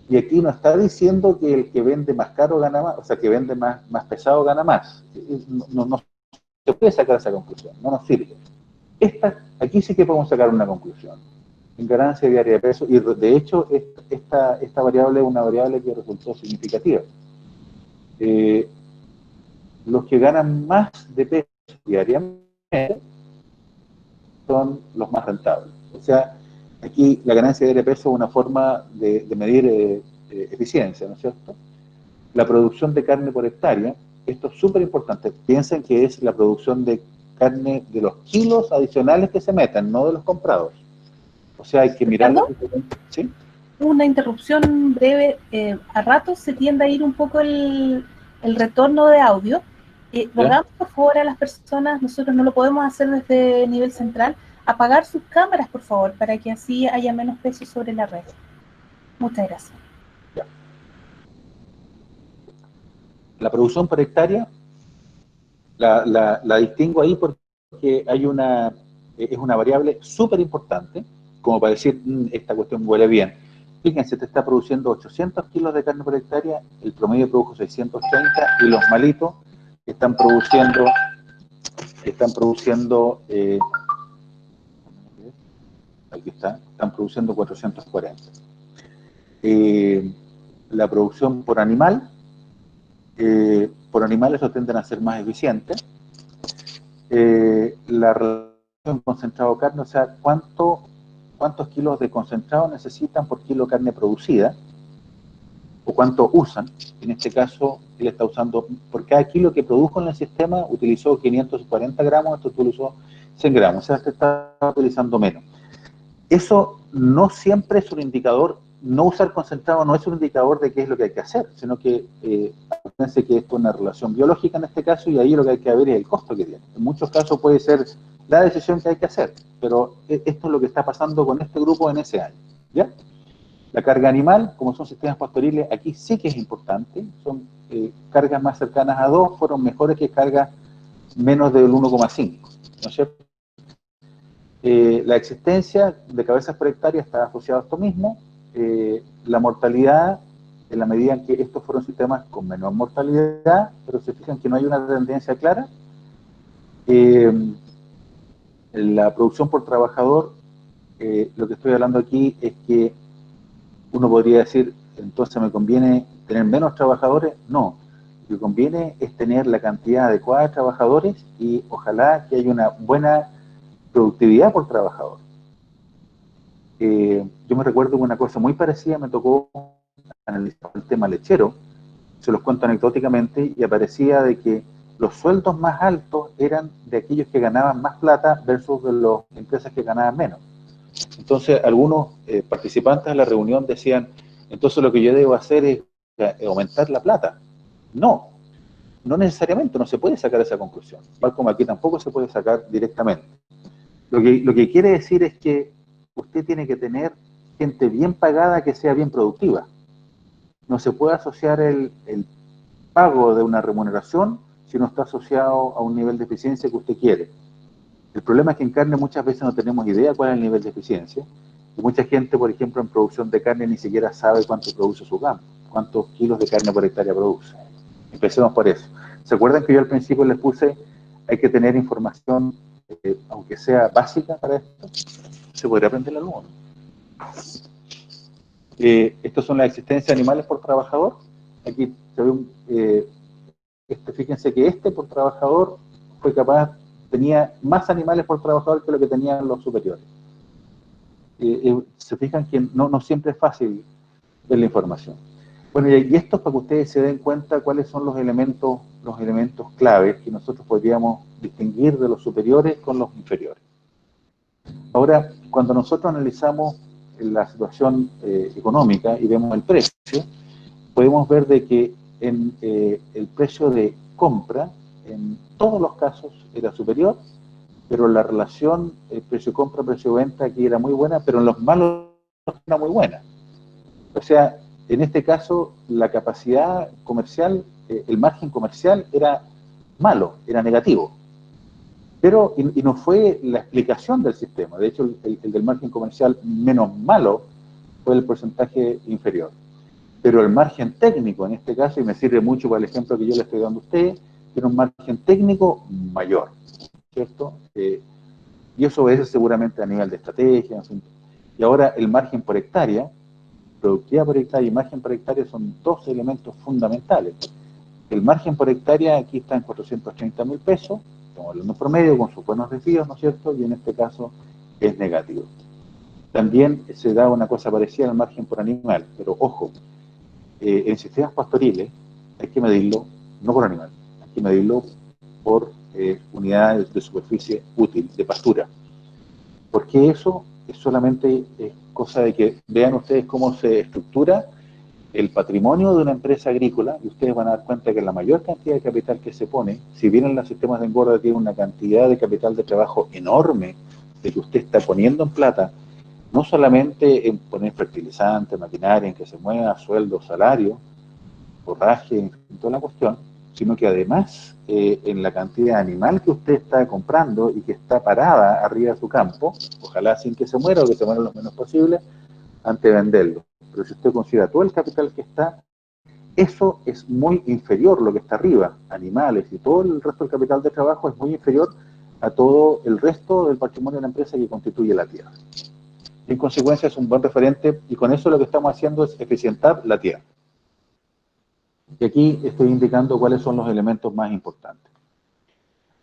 Y aquí no está diciendo que el que vende más caro gana más, o sea, que vende más pesado gana más. No se puede sacar esa conclusión, no nos sirve. Aquí sí que podemos sacar una conclusión, en ganancia diaria de peso, y de hecho esta variable es una variable que resultó significativa. Los que ganan más de peso diariamente son los más rentables. O sea, aquí la ganancia diaria de peso es una forma de medir eficiencia, ¿no es cierto? La producción de carne por hectárea, esto es súper importante. Piensen que es la producción de carne de los kilos adicionales que se metan, no de los comprados. O sea, hay que mirarlo. ¿Sí? Una interrupción breve. A ratos se tiende a ir un poco el retorno de audio. Rogamos por favor a las personas, nosotros no lo podemos hacer desde nivel central, apagar sus cámaras por favor, para que así haya menos peso sobre la red. Muchas gracias. Ya. La producción por hectárea la distingo ahí porque es una variable súper importante, como para decir, esta cuestión huele bien. Fíjense, te está produciendo 800 kilos de carne por hectárea, el promedio produjo 630, y los malitos están produciendo aquí está, están produciendo 440. La producción por animal, por animales lo tienden a ser más eficientes. La relación concentrado-carne, o sea, cuántos kilos de concentrado necesitan por kilo de carne producida, o cuánto usan. En este caso, él está usando, por cada kilo que produjo en el sistema, utilizó 540 gramos, esto utilizó 100 gramos, o sea, este está utilizando menos. Eso no siempre es un indicador, no usar concentrado no es un indicador de qué es lo que hay que hacer, sino que acuérdense que esto es una relación biológica en este caso, y ahí lo que hay que ver es el costo que tiene. En muchos casos puede ser la decisión que hay que hacer, pero esto es lo que está pasando con este grupo en ese año, ¿ya? La carga animal, como son sistemas pastoriles, aquí sí que es importante, son cargas más cercanas a 2, fueron mejores que cargas menos del 1,5, ¿no es cierto? La existencia de cabezas por hectárea está asociada a esto mismo, la mortalidad, en la medida en que estos fueron sistemas con menor mortalidad, pero se fijan que no hay una tendencia clara. La producción por trabajador, lo que estoy hablando aquí es que uno podría decir, entonces me conviene tener menos trabajadores. No, lo que conviene es tener la cantidad adecuada de trabajadores y ojalá que haya una buena productividad por trabajador. Yo me recuerdo que una cosa muy parecida me tocó analizar el tema lechero, se los cuento anecdóticamente, y aparecía de que los sueldos más altos eran de aquellos que ganaban más plata versus de las empresas que ganaban menos. Entonces algunos participantes de la reunión decían, entonces lo que yo debo hacer es aumentar la plata. No, no necesariamente, no se puede sacar esa conclusión, tal como aquí tampoco se puede sacar directamente. Lo que quiere decir es que usted tiene que tener gente bien pagada que sea bien productiva. No se puede asociar el pago de una remuneración si no está asociado a un nivel de eficiencia que usted quiere. El problema es que en carne muchas veces no tenemos idea cuál es el nivel de eficiencia, y mucha gente, por ejemplo, en producción de carne ni siquiera sabe cuánto produce su campo, cuántos kilos de carne por hectárea produce. Empecemos por eso. ¿Se acuerdan que yo al principio les puse, hay que tener información, aunque sea básica para esto? Se podría aprender la luz, ¿no? Estas son las existencias de animales por trabajador. Aquí se ve fíjense que por trabajador fue capaz, tenía más animales por trabajador que lo que tenían los superiores. Se fijan que no siempre es fácil ver la información. Bueno, y esto es para que ustedes se den cuenta cuáles son los elementos claves que nosotros podríamos distinguir de los superiores con los inferiores. Ahora, cuando nosotros analizamos la situación económica y vemos el precio, podemos ver de que el precio de compra en todos los casos era superior, pero la relación precio compra, precio venta aquí era muy buena, pero en los malos era muy buena. O sea, en este caso la capacidad comercial, el margen comercial era malo, era negativo. Pero, y no fue la explicación del sistema, de hecho el del margen comercial menos malo fue el porcentaje inferior. Pero el margen técnico en este caso, y me sirve mucho para el ejemplo que yo le estoy dando a ustedes, tiene un margen técnico mayor, ¿cierto? Y eso obedece seguramente a nivel de estrategia, en fin. Y ahora el margen por hectárea, productividad por hectárea y margen por hectárea son dos elementos fundamentales. El margen por hectárea aquí está en 430.000 pesos, estamos hablando promedio con sus buenos desvíos, ¿no es cierto? Y en este caso es negativo. También se da una cosa parecida al margen por animal, pero ojo, en sistemas pastoriles hay que medirlo no por animal, hay que medirlo por unidades de superficie útil, de pastura. Porque eso es solamente cosa de que vean ustedes cómo se estructura el patrimonio de una empresa agrícola, y ustedes van a dar cuenta que la mayor cantidad de capital que se pone, si bien en los sistemas de engorda tiene una cantidad de capital de trabajo enorme, de que usted está poniendo en plata, no solamente en poner fertilizante, maquinaria, en que se mueva, sueldo, salario, forraje, en toda la cuestión, sino que además en la cantidad de animal que usted está comprando y que está parada arriba de su campo, ojalá sin que se muera o que se muera lo menos posible, antes de venderlo. Pero si usted considera todo el capital que está, eso es muy inferior, lo que está arriba, animales y todo el resto del capital de trabajo es muy inferior a todo el resto del patrimonio de la empresa que constituye la tierra. Y en consecuencia es un buen referente, y con eso lo que estamos haciendo es eficientar la tierra. Y aquí estoy indicando cuáles son los elementos más importantes.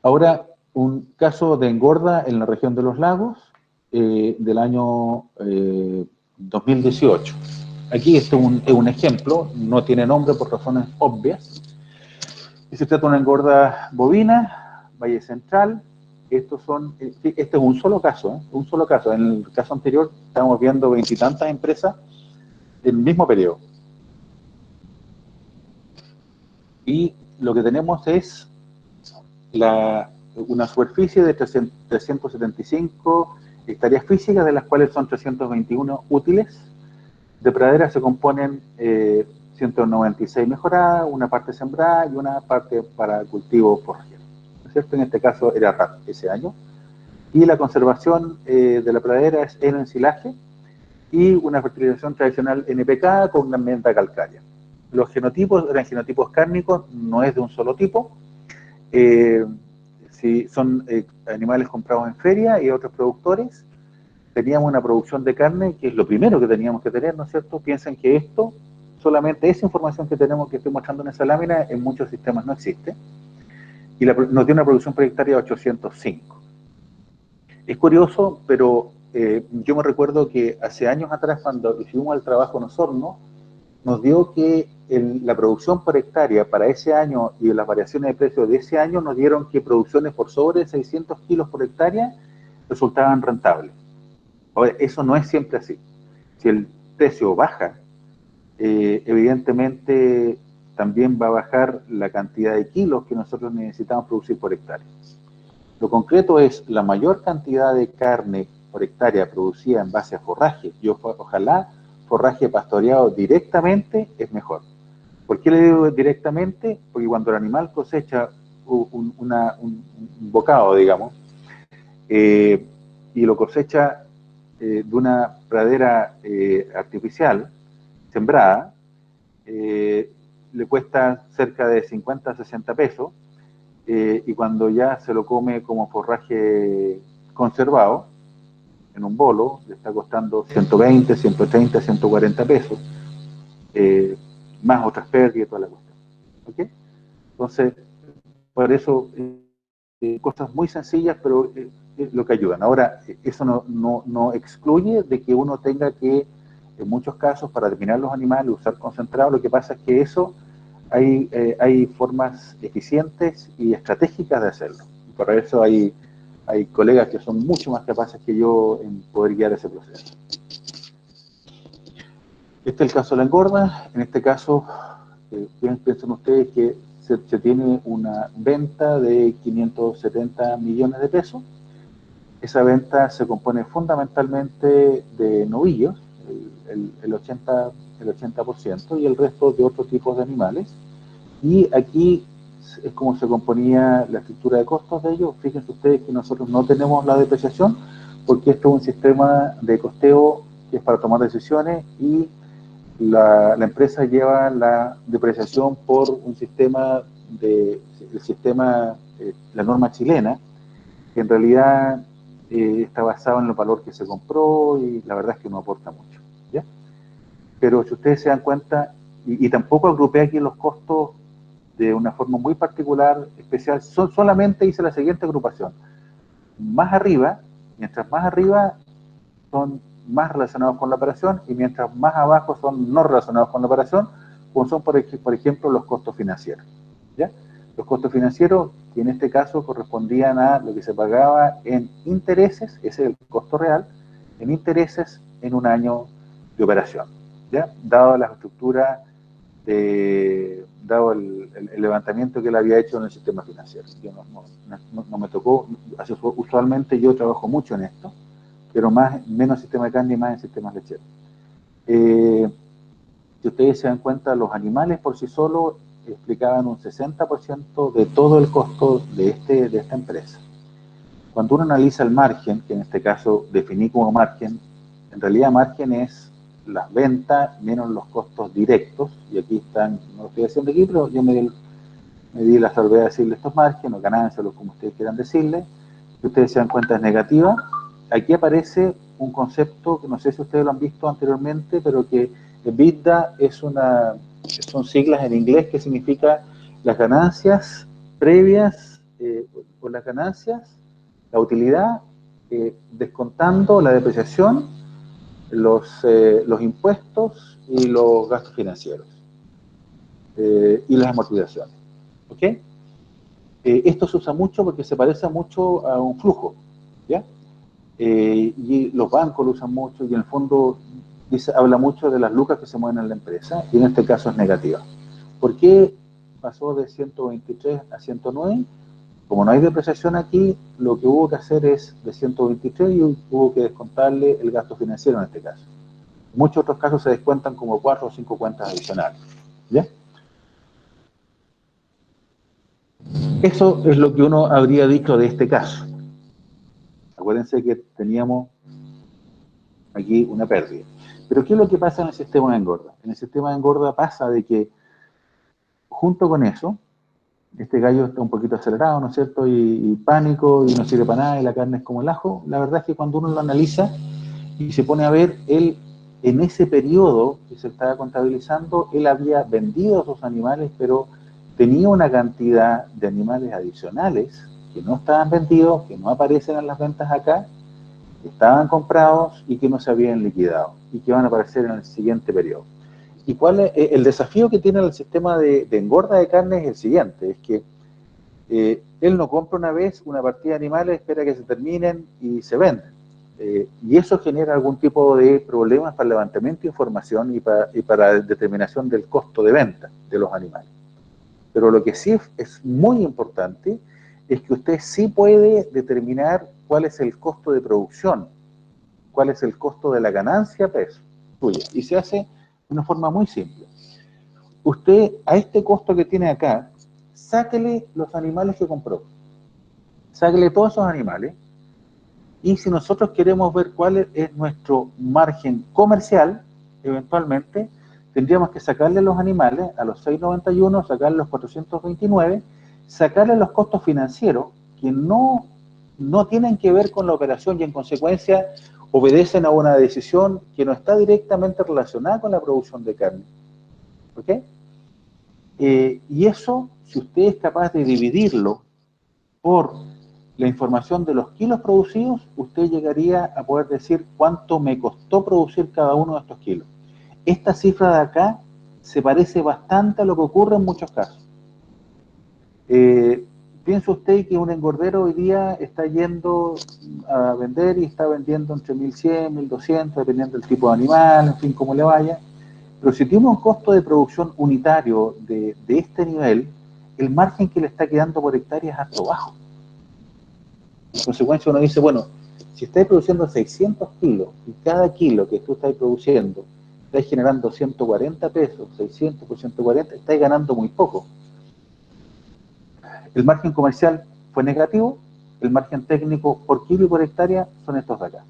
Ahora, un caso de engorda en la región de los lagos del año 2018. Aquí este es un ejemplo, no tiene nombre por razones obvias. Y se trata de una engorda bovina, Valle Central. Este es un solo caso, un solo caso. En el caso anterior estábamos viendo 20 y tantas empresas en el mismo periodo. Y lo que tenemos es una superficie de 375 hectáreas físicas, de las cuales son 321 útiles, De pradera se componen 196 mejoradas, una parte sembrada y una parte para cultivo forrajero, ¿no es cierto? En este caso era RAP ese año. Y la conservación de la pradera es el ensilaje y una fertilización tradicional NPK con una ambiente calcárea. Los genotipos eran genotipos cárnicos, no es de un solo tipo. Si son animales comprados en feria y otros productores, teníamos una producción de carne, que es lo primero que teníamos que tener, ¿no es cierto? Piensen que esto, solamente esa información que tenemos, que estoy mostrando en esa lámina, en muchos sistemas no existe, y nos dio una producción por hectárea de 805. Es curioso, pero yo me recuerdo que hace años atrás, cuando hicimos el trabajo en Osorno, nos dio que la producción por hectárea para ese año y las variaciones de precios de ese año nos dieron que producciones por sobre 600 kilos por hectárea resultaban rentables. Ahora, eso no es siempre así. Si el precio baja, evidentemente también va a bajar la cantidad de kilos que nosotros necesitamos producir por hectárea. Lo concreto es la mayor cantidad de carne por hectárea producida en base a forraje, y ojalá forraje pastoreado directamente es mejor. ¿Por qué le digo directamente? Porque cuando el animal cosecha un bocado, digamos, y lo cosecha de una pradera artificial, sembrada, le cuesta cerca de 50 a 60 pesos, y cuando ya se lo come como forraje conservado, en un bolo, le está costando 120, 130, 140 pesos, más otras pérdidas y toda la cuestión. ¿Okay? Entonces, por eso, cosas muy sencillas, pero lo que ayudan. Ahora, eso no excluye de que uno tenga que, en muchos casos, para terminar los animales, usar concentrado. Lo que pasa es que eso hay formas eficientes y estratégicas de hacerlo. Por eso hay colegas que son mucho más capaces que yo en poder guiar ese proceso. Este es el caso de la engorda. En este caso, piensen ustedes que se tiene una venta de 570 millones de pesos. Esa venta se compone fundamentalmente de novillos, el 80%, y el resto de otros tipos de animales. Y aquí es como se componía la estructura de costos de ellos. Fíjense ustedes que nosotros no tenemos la depreciación, porque esto es un sistema de costeo que es para tomar decisiones, y la empresa lleva la depreciación por un sistema la norma chilena, que en realidad está basado en el valor que se compró, y la verdad es que no aporta mucho, ¿ya? Pero si ustedes se dan cuenta, y tampoco agrupé aquí los costos de una forma muy particular, especial, solamente hice la siguiente agrupación. Más arriba, mientras más arriba son más relacionados con la operación, y mientras más abajo son no relacionados con la operación, como son por ejemplo los costos financieros, ¿ya? Los costos financieros, que en este caso correspondían a lo que se pagaba en intereses, ese es el costo real, en intereses en un año de operación, ¿ya? Dado la estructura, dado el levantamiento que él había hecho en el sistema financiero. Yo no me tocó, usualmente yo trabajo mucho en esto, pero menos en sistema de carne y más en sistemas lecheros. Si ustedes se dan cuenta, los animales por sí solos explicaban un 60% de todo el costo de esta empresa. Cuando uno analiza el margen, que en este caso definí como margen, en realidad margen es las ventas menos los costos directos, y aquí están, no lo estoy haciendo aquí, pero yo me di la salvedad de decirle estos márgenes, o ganancias, o como ustedes quieran decirle. Si ustedes se dan cuenta, es negativa. Aquí aparece un concepto que no sé si ustedes lo han visto anteriormente, pero que EBITDA son siglas en inglés que significa las ganancias previas, o las ganancias, la utilidad, descontando la depreciación, los impuestos y los gastos financieros, y las amortizaciones. ¿Ok? Esto se usa mucho porque se parece mucho a un flujo, ¿ya? Y los bancos lo usan mucho, y en el fondo habla mucho de las lucas que se mueven en la empresa, y en este caso es negativa. ¿Por qué pasó de 123 a 109? Como no hay depreciación aquí, lo que hubo que hacer es de 123, y hubo que descontarle el gasto financiero en este caso. muchos otros casos se descuentan como 4 o 5 cuentas adicionales. ¿Ya? Eso es lo que uno habría dicho de este caso. Acuérdense que teníamos aquí una pérdida. Pero ¿qué es lo que pasa en el sistema de engorda? En el sistema de engorda pasa de que, junto con eso, este gallo está un poquito acelerado, ¿no es cierto? Y pánico, y no sirve para nada, y la carne es como el ajo. La verdad es que cuando uno lo analiza y se pone a ver, él, en ese periodo que se estaba contabilizando, él había vendido a sus animales, pero tenía una cantidad de animales adicionales que no estaban vendidos, que no aparecen en las ventas acá, que estaban comprados y que no se habían liquidado, y que van a aparecer en el siguiente periodo. ¿Y cuál es el desafío que tiene el sistema de engorda de carne? Es el siguiente, es que él no compra una vez una partida de animales, espera que se terminen y se venden. Y eso genera algún tipo de problemas para el levantamiento de información y para la determinación del costo de venta de los animales. Pero lo que sí es muy importante es que usted sí puede determinar cuál es el costo de producción, cuál es el costo de la ganancia peso tuya. Y se hace de una forma muy simple. Usted, a este costo que tiene acá, sáquele los animales que compró. Sáquele todos esos animales. Y si nosotros queremos ver cuál es nuestro margen comercial, eventualmente tendríamos que sacarle los animales a los 6.91, sacarle los 429, sacarle los costos financieros que no tienen que ver con la operación y en consecuencia obedecen a una decisión que no está directamente relacionada con la producción de carne. ¿Ok? Y eso, si usted es capaz de dividirlo por la información de los kilos producidos, usted llegaría a poder decir cuánto me costó producir cada uno de estos kilos. Esta cifra de acá se parece bastante a lo que ocurre en muchos casos. Piensa usted que un engordero hoy día está yendo a vender y está vendiendo entre 1.100, 1.200, dependiendo del tipo de animal, en fin, cómo le vaya. Pero si tiene un costo de producción unitario de este nivel, el margen que le está quedando por hectárea es harto bajo. En consecuencia uno dice, bueno, si estáis produciendo 600 kilos y cada kilo que tú estás produciendo estáis generando 140 pesos, 600 por 140, estáis ganando muy poco. El margen comercial fue negativo, el margen técnico por kilo y por hectárea son estos de acá.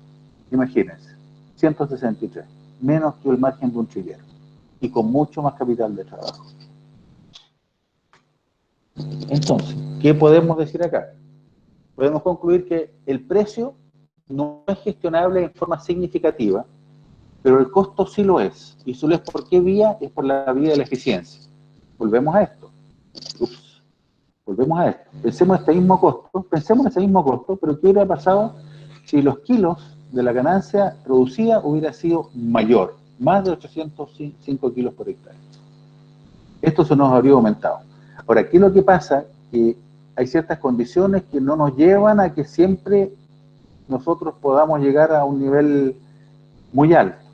Imagínense, 163, menos que el margen de un chileno y con mucho más capital de trabajo. Entonces, ¿qué podemos decir acá? Podemos concluir que el precio no es gestionable en forma significativa, pero el costo sí lo es. ¿Y eso es por qué vía? Es por la vía de la eficiencia. Volvemos a esto. Volvemos a esto. Pensemos en este mismo costo, pero ¿qué hubiera pasado si los kilos de la ganancia producida hubiera sido mayor? Más de 805 kilos por hectárea. Esto se nos habría aumentado. Ahora, ¿qué es lo que pasa? Que hay ciertas condiciones que no nos llevan a que siempre nosotros podamos llegar a un nivel muy alto.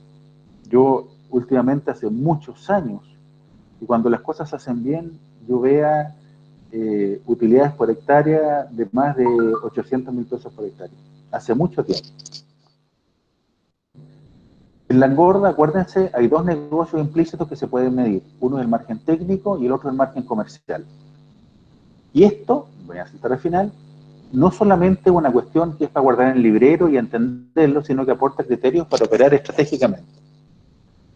Yo últimamente hace muchos años, y cuando las cosas se hacen bien, yo vea utilidades por hectárea de más de 800.000 pesos por hectárea. Hace mucho tiempo. En la engorda, acuérdense, hay dos negocios implícitos que se pueden medir. Uno es el margen técnico y el otro es el margen comercial. Y esto, voy a citar al final, no solamente es una cuestión que es para guardar en el librero y entenderlo, sino que aporta criterios para operar estratégicamente.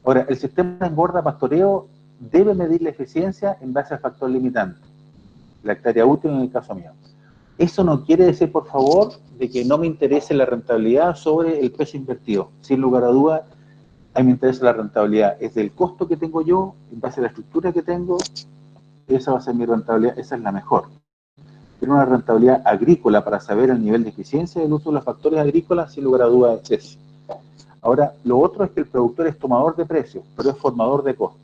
Ahora, el sistema de engorda pastoreo debe medir la eficiencia en base al factor limitante, la hectárea útil en el caso mío. Eso no quiere decir, por favor, de que no me interese la rentabilidad sobre el precio invertido. Sin lugar a dudas, a mí me interesa la rentabilidad. Es del costo que tengo yo, en base a la estructura que tengo, esa va a ser mi rentabilidad, esa es la mejor. Tiene una rentabilidad agrícola para saber el nivel de eficiencia del uso de los factores agrícolas, sin lugar a dudas es eso. Ahora, lo otro es que el productor es tomador de precios, pero es formador de costos.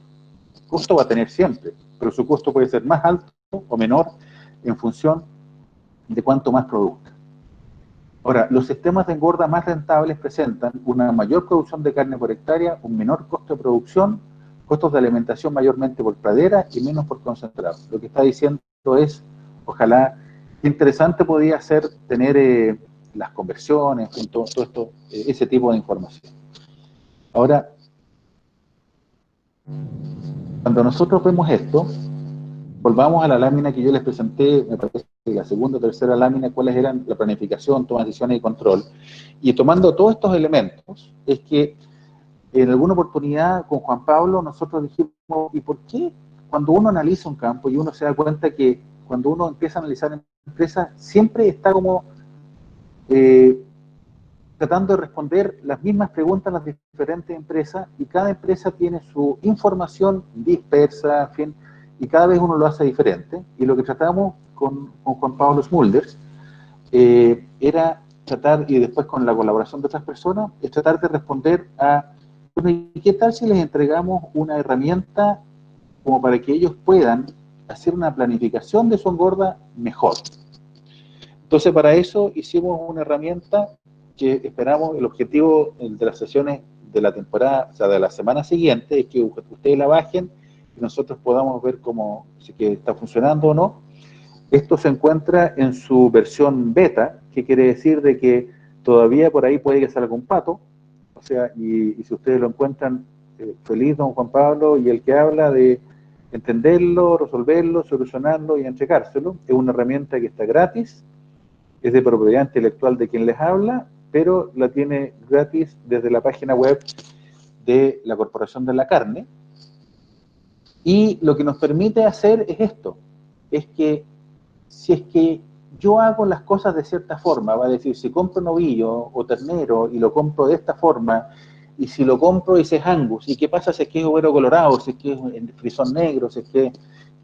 Costo va a tener siempre, pero su costo puede ser más alto o menor en función de cuánto más produzca. Ahora, los sistemas de engorda más rentables presentan una mayor producción de carne por hectárea, un menor costo de producción, costos de alimentación mayormente por pradera y menos por concentrado. Lo que está diciendo es, ojalá, interesante podría ser tener las conversiones, todo esto, ese tipo de información. Ahora, Cuando nosotros vemos esto, volvamos a la lámina que yo les presenté, me parece que la segunda o tercera lámina, cuáles eran la planificación, toma de decisiones y control. Y tomando todos estos elementos, es que en alguna oportunidad con Juan Pablo nosotros dijimos, ¿y por qué cuando uno analiza un campo y uno se da cuenta que cuando uno empieza a analizar empresas, siempre está como tratando de responder las mismas preguntas a las diferentes empresas, y cada empresa tiene su información dispersa, en fin, y cada vez uno lo hace diferente? Y lo que tratamos con Juan Pablo Smulders era tratar, y después con la colaboración de otras personas, es tratar de responder a, bueno, ¿y qué tal si les entregamos una herramienta como para que ellos puedan hacer una planificación de su engorda mejor? Entonces, para eso hicimos una herramienta que esperamos, el objetivo de las sesiones de la temporada, o sea, de la semana siguiente, es que ustedes la bajen y nosotros podamos ver cómo, si que está funcionando o no. Esto se encuentra en su versión beta, que quiere decir de que todavía por ahí puede que salga un pato, o sea, y si ustedes lo encuentran, feliz don Juan Pablo y el que habla de entenderlo, resolverlo, solucionarlo y entregárselo. Es una herramienta que está gratis, es de propiedad intelectual de quien les habla, pero la tiene gratis desde la página web de la Corporación de la Carne. Y lo que nos permite hacer es esto, es que si es que yo hago las cosas de cierta forma, va a decir, si compro novillo o ternero y lo compro de esta forma, y si lo compro y si es Angus, ¿y qué pasa si es que es overo colorado, si es que es frisón negro, si es que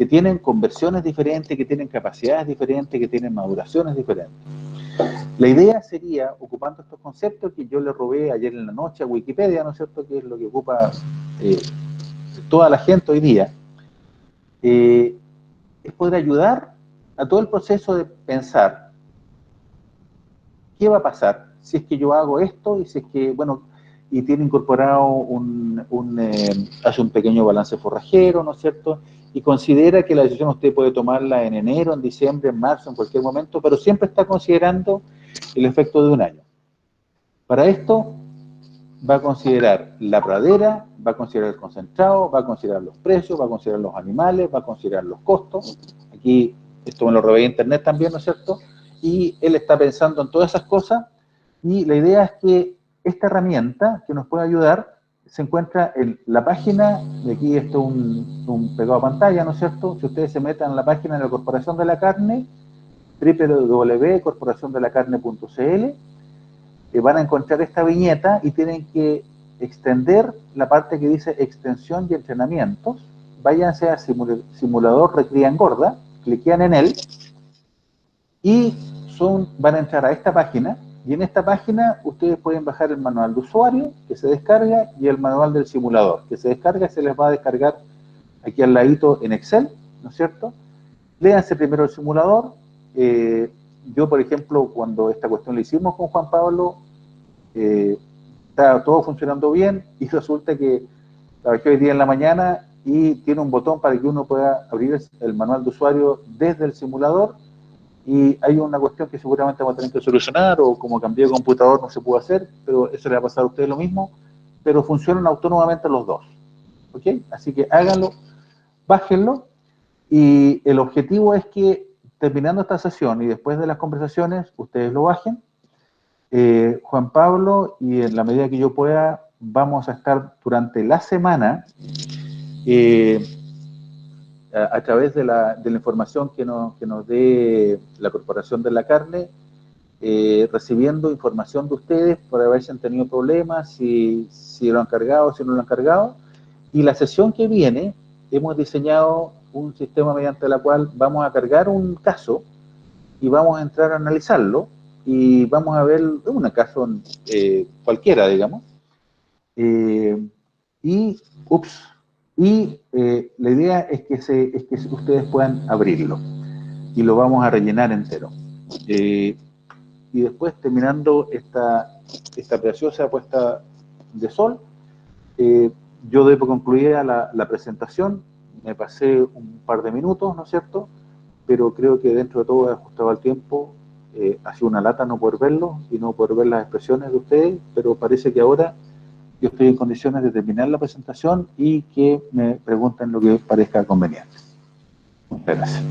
tienen conversiones diferentes, que tienen capacidades diferentes, que tienen maduraciones diferentes? La idea sería, ocupando estos conceptos que yo le robé ayer en la noche a Wikipedia, ¿no es cierto?, que es lo que ocupa toda la gente hoy día, es poder ayudar a todo el proceso de pensar qué va a pasar si es que yo hago esto, y si es que, bueno, y tiene incorporado hace un pequeño balance forrajero, ¿no es cierto?, y considera que la decisión usted puede tomarla en enero, en diciembre, en marzo, en cualquier momento, pero siempre está considerando el efecto de un año. Para esto va a considerar la pradera, va a considerar el concentrado, va a considerar los precios, va a considerar los animales, va a considerar los costos. Aquí, esto me lo robé en internet también, ¿no es cierto? Y él está pensando en todas esas cosas, y la idea es que esta herramienta que nos puede ayudar se encuentra en la página, de aquí esto es un pegado a pantalla, ¿no es cierto? Si ustedes se metan en la página de la Corporación de la Carne, www.corporaciondelacarne.cl, van a encontrar esta viñeta y tienen que extender la parte que dice extensión y entrenamientos. Váyanse a simulador recría engorda, cliquean en él y van a entrar a esta página, y en esta página ustedes pueden bajar el manual de usuario que se descarga y el manual del simulador que se descarga. Se les va a descargar aquí al ladito en Excel, ¿no es cierto? Léanse primero el simulador. Yo, por ejemplo, cuando esta cuestión la hicimos con Juan Pablo, está todo funcionando bien, y resulta que trabajé hoy día en la mañana y tiene un botón para que uno pueda abrir el manual de usuario desde el simulador, y hay una cuestión que seguramente vamos a tener que solucionar, o como cambié de computador no se pudo hacer, pero eso le va a pasar a ustedes lo mismo, pero funcionan autónomamente los dos, ¿ok? Así que háganlo, bájenlo, y el objetivo es que terminando esta sesión y después de las conversaciones, ustedes lo bajen. Juan Pablo, y en la medida que yo pueda, vamos a estar durante la semana a través de la información que nos dé la Corporación de la Carne, recibiendo información de ustedes para ver si han tenido problemas, si lo han cargado, si no lo han cargado. Y la sesión que viene hemos diseñado un sistema mediante el cual vamos a cargar un caso y vamos a entrar a analizarlo, y vamos a ver un caso cualquiera, digamos, y la idea es que ustedes puedan abrirlo, y lo vamos a rellenar entero. Y después, terminando esta preciosa puesta de sol, yo doy por concluida la presentación. Me pasé un par de minutos, ¿no es cierto?, pero creo que dentro de todo he ajustado al tiempo. Ha sido una lata no poder verlo y no poder ver las expresiones de ustedes, pero parece que ahora yo estoy en condiciones de terminar la presentación y que me pregunten lo que parezca conveniente. Muchas gracias.